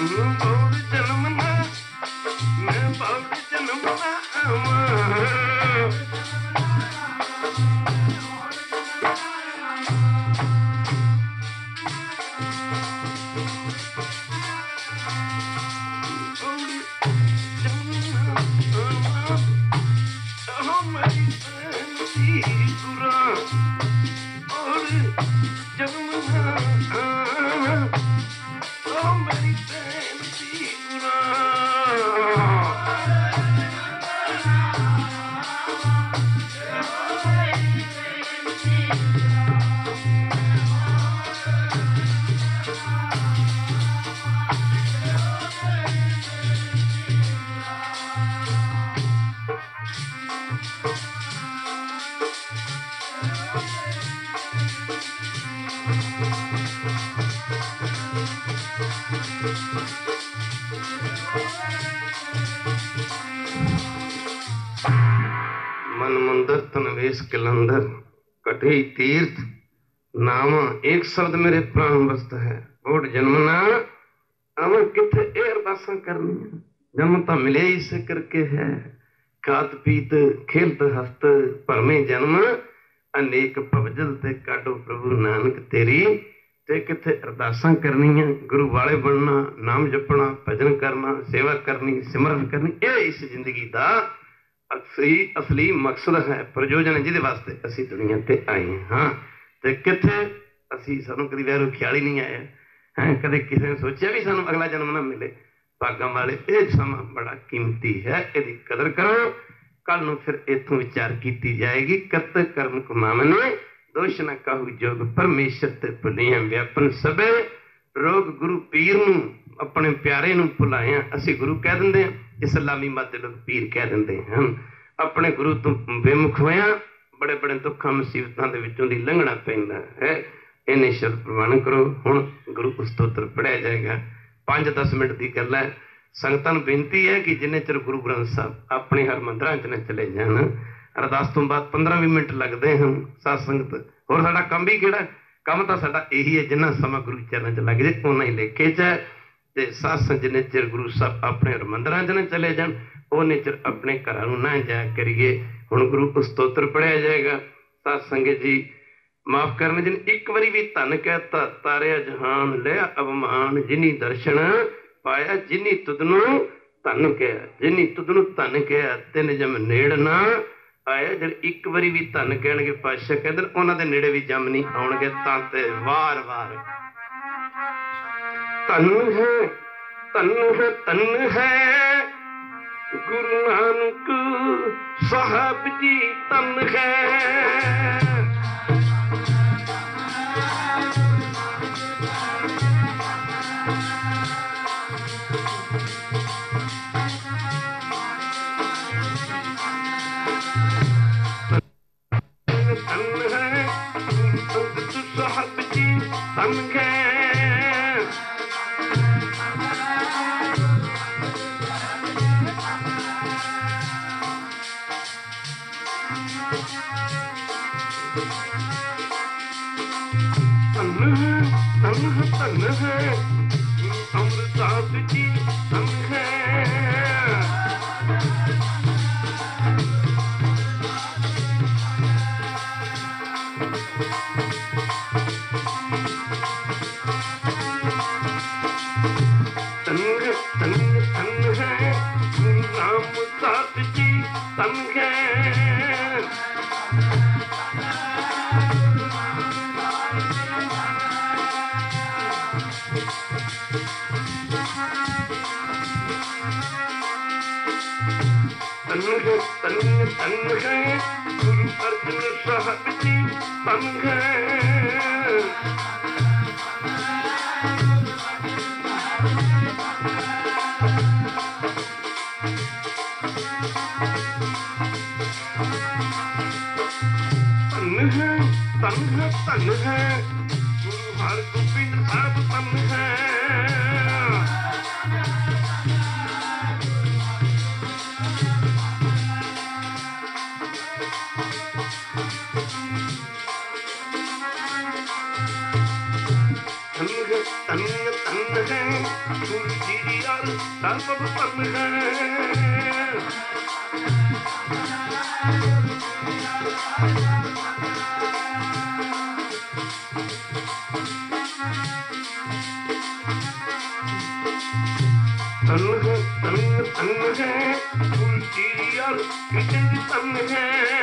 बहुत जन्म ना मैं बहुत जन्म ना आवां मन मंदिर तन वेश कलंदर कठे तीर्थ नाम एक शब्द मेरे प्राण बसता है बोट जन्मना अमर किथे ए अरदासा करनी जन्म तो मिले इस करके है खात पीत खेलत हस्त परमे जन्म अनेक भवजल ते काटो प्रभु नानक तेरी ते किथे अरदासा करनी गुरु वाले बनना नाम जपना भजन करना सेवा करनी सिमरन करनी ये इस जिंदगी का असली मकसद है प्रयोजन जिहदे वास्ते असी दुनिया ते आए हाँ ते किथे असी सानू कदी वैरू ख्याल ही नहीं आया है कदे किसी ने सोचा भी सानू अगला जन्म ना मिले भागां वाले ये समा बड़ा कीमती है इहदी कदर करो कल नूं फिर इत्थों विचार की जाएगी कत कर्म कमावने दोष न कहू जोग परमेश्वर ते भुलिया व्यापन सबे रोग गुरु पीर नूं अपने प्यारे नूं भुलाया असी गुरु कह दिंदे इस्लामी मत लोग पीर कह दिंदे हैं अपने गुरु तो बेमुख होया बड़े बड़े दुखा मुसीबतों के विचों दी लंघना पैंदा है इन्हें शब्द प्रमाण करो हुण गुरु स्तोत्र पढ़िया जाएगा 5-10 मिनट की गल है संगतां नूं बेनती है कि जिन्ने चिर गुरु ग्रंथ साहब अपने हरमंदरां च न चले जान अरदास तो बाद 15-20 मिनट लगते हैं साध संगत होर साडा काम भी किहड़ा काम तो साडा यही है जिन्ना समा गुरु चरणों च लग जाए उन्ना ही लेखे च ते साथ जिन्ने चिर गुरु साहब अपने हरमंदरां च न चले जान उन्ने चिर अपने घरां नूं ना जाया करिए हुण गुरु स्तोत्र पढ़िया जाएगा साध संगत जी माफ करना जिन एक बारी भी धन कहता तारिया जहान लिया अवमान जिनी दर्शन पाया जिनी तुदनू धन कहा जिनी तुदनू धन कहा तिन जम नेड़ ना आया जब एक बारी भी धन कहणगे पातशाह कहंदे उन्हां दे नेड़े भी जम नहीं आउणगे तां ते वार वार तन है तन है तन है गुरु नानक साहब जी तन है तन तन है तुलसी और सर्व तन है तन है तुलसी और तन है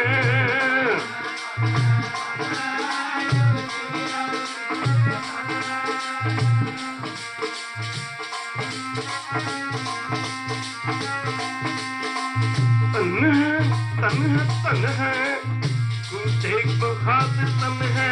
तन है तू देख बखात तन है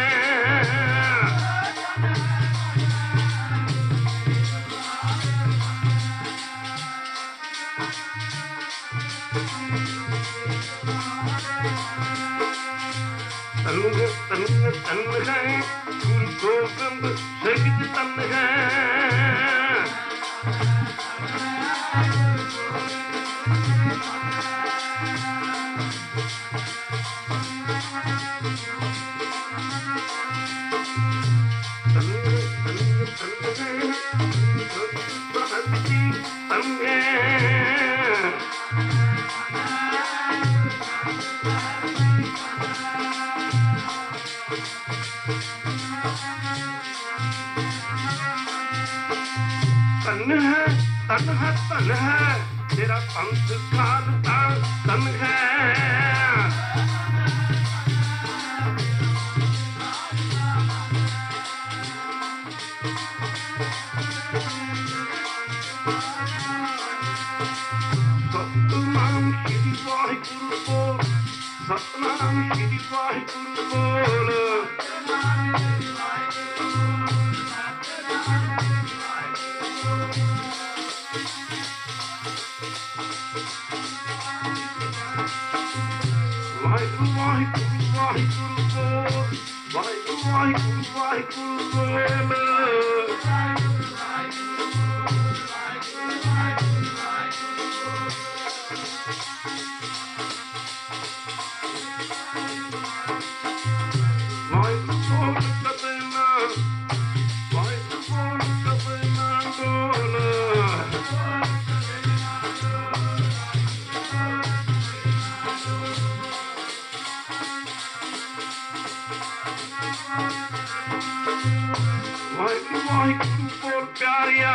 तन है गुरु गोविंद सहित तन है तन है तेरा पंथ खालसा तन है सतनाम श्री वाहिगुरु बोल सतनाम श्री वाहिगुरु बोल वाहिगुरु वाहिगुरु बोल वाहिगुरु वाहिगुरु बोल वाहिगुरु बोल प्यारिया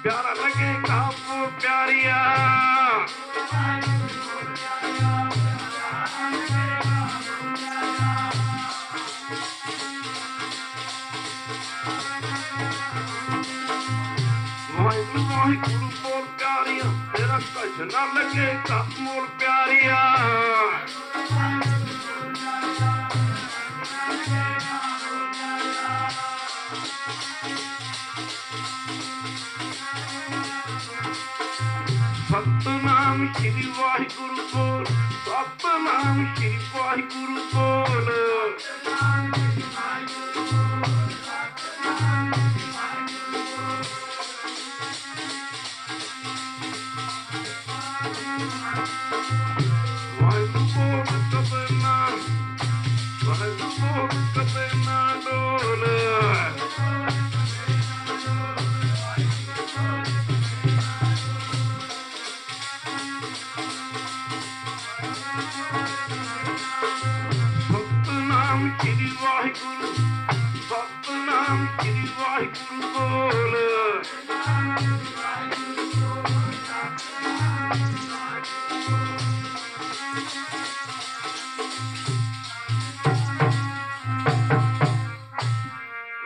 प्यारा लगेगा बोल प्यारिया वाहिगुरु बोल प्यारिया तेरा कछ न लगेगा बोल प्यारिया सतनाम श्री वाहिगुरु बोल सतनाम श्री वाहिगुरु बोल वाहिगुरु बोल सतनाम वाहिगुरु बोल सतनाम बोल श्री वाहिगुरु सतनाम श्री वाहिगुरु बोल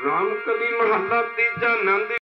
रामकली महला तीजा नंद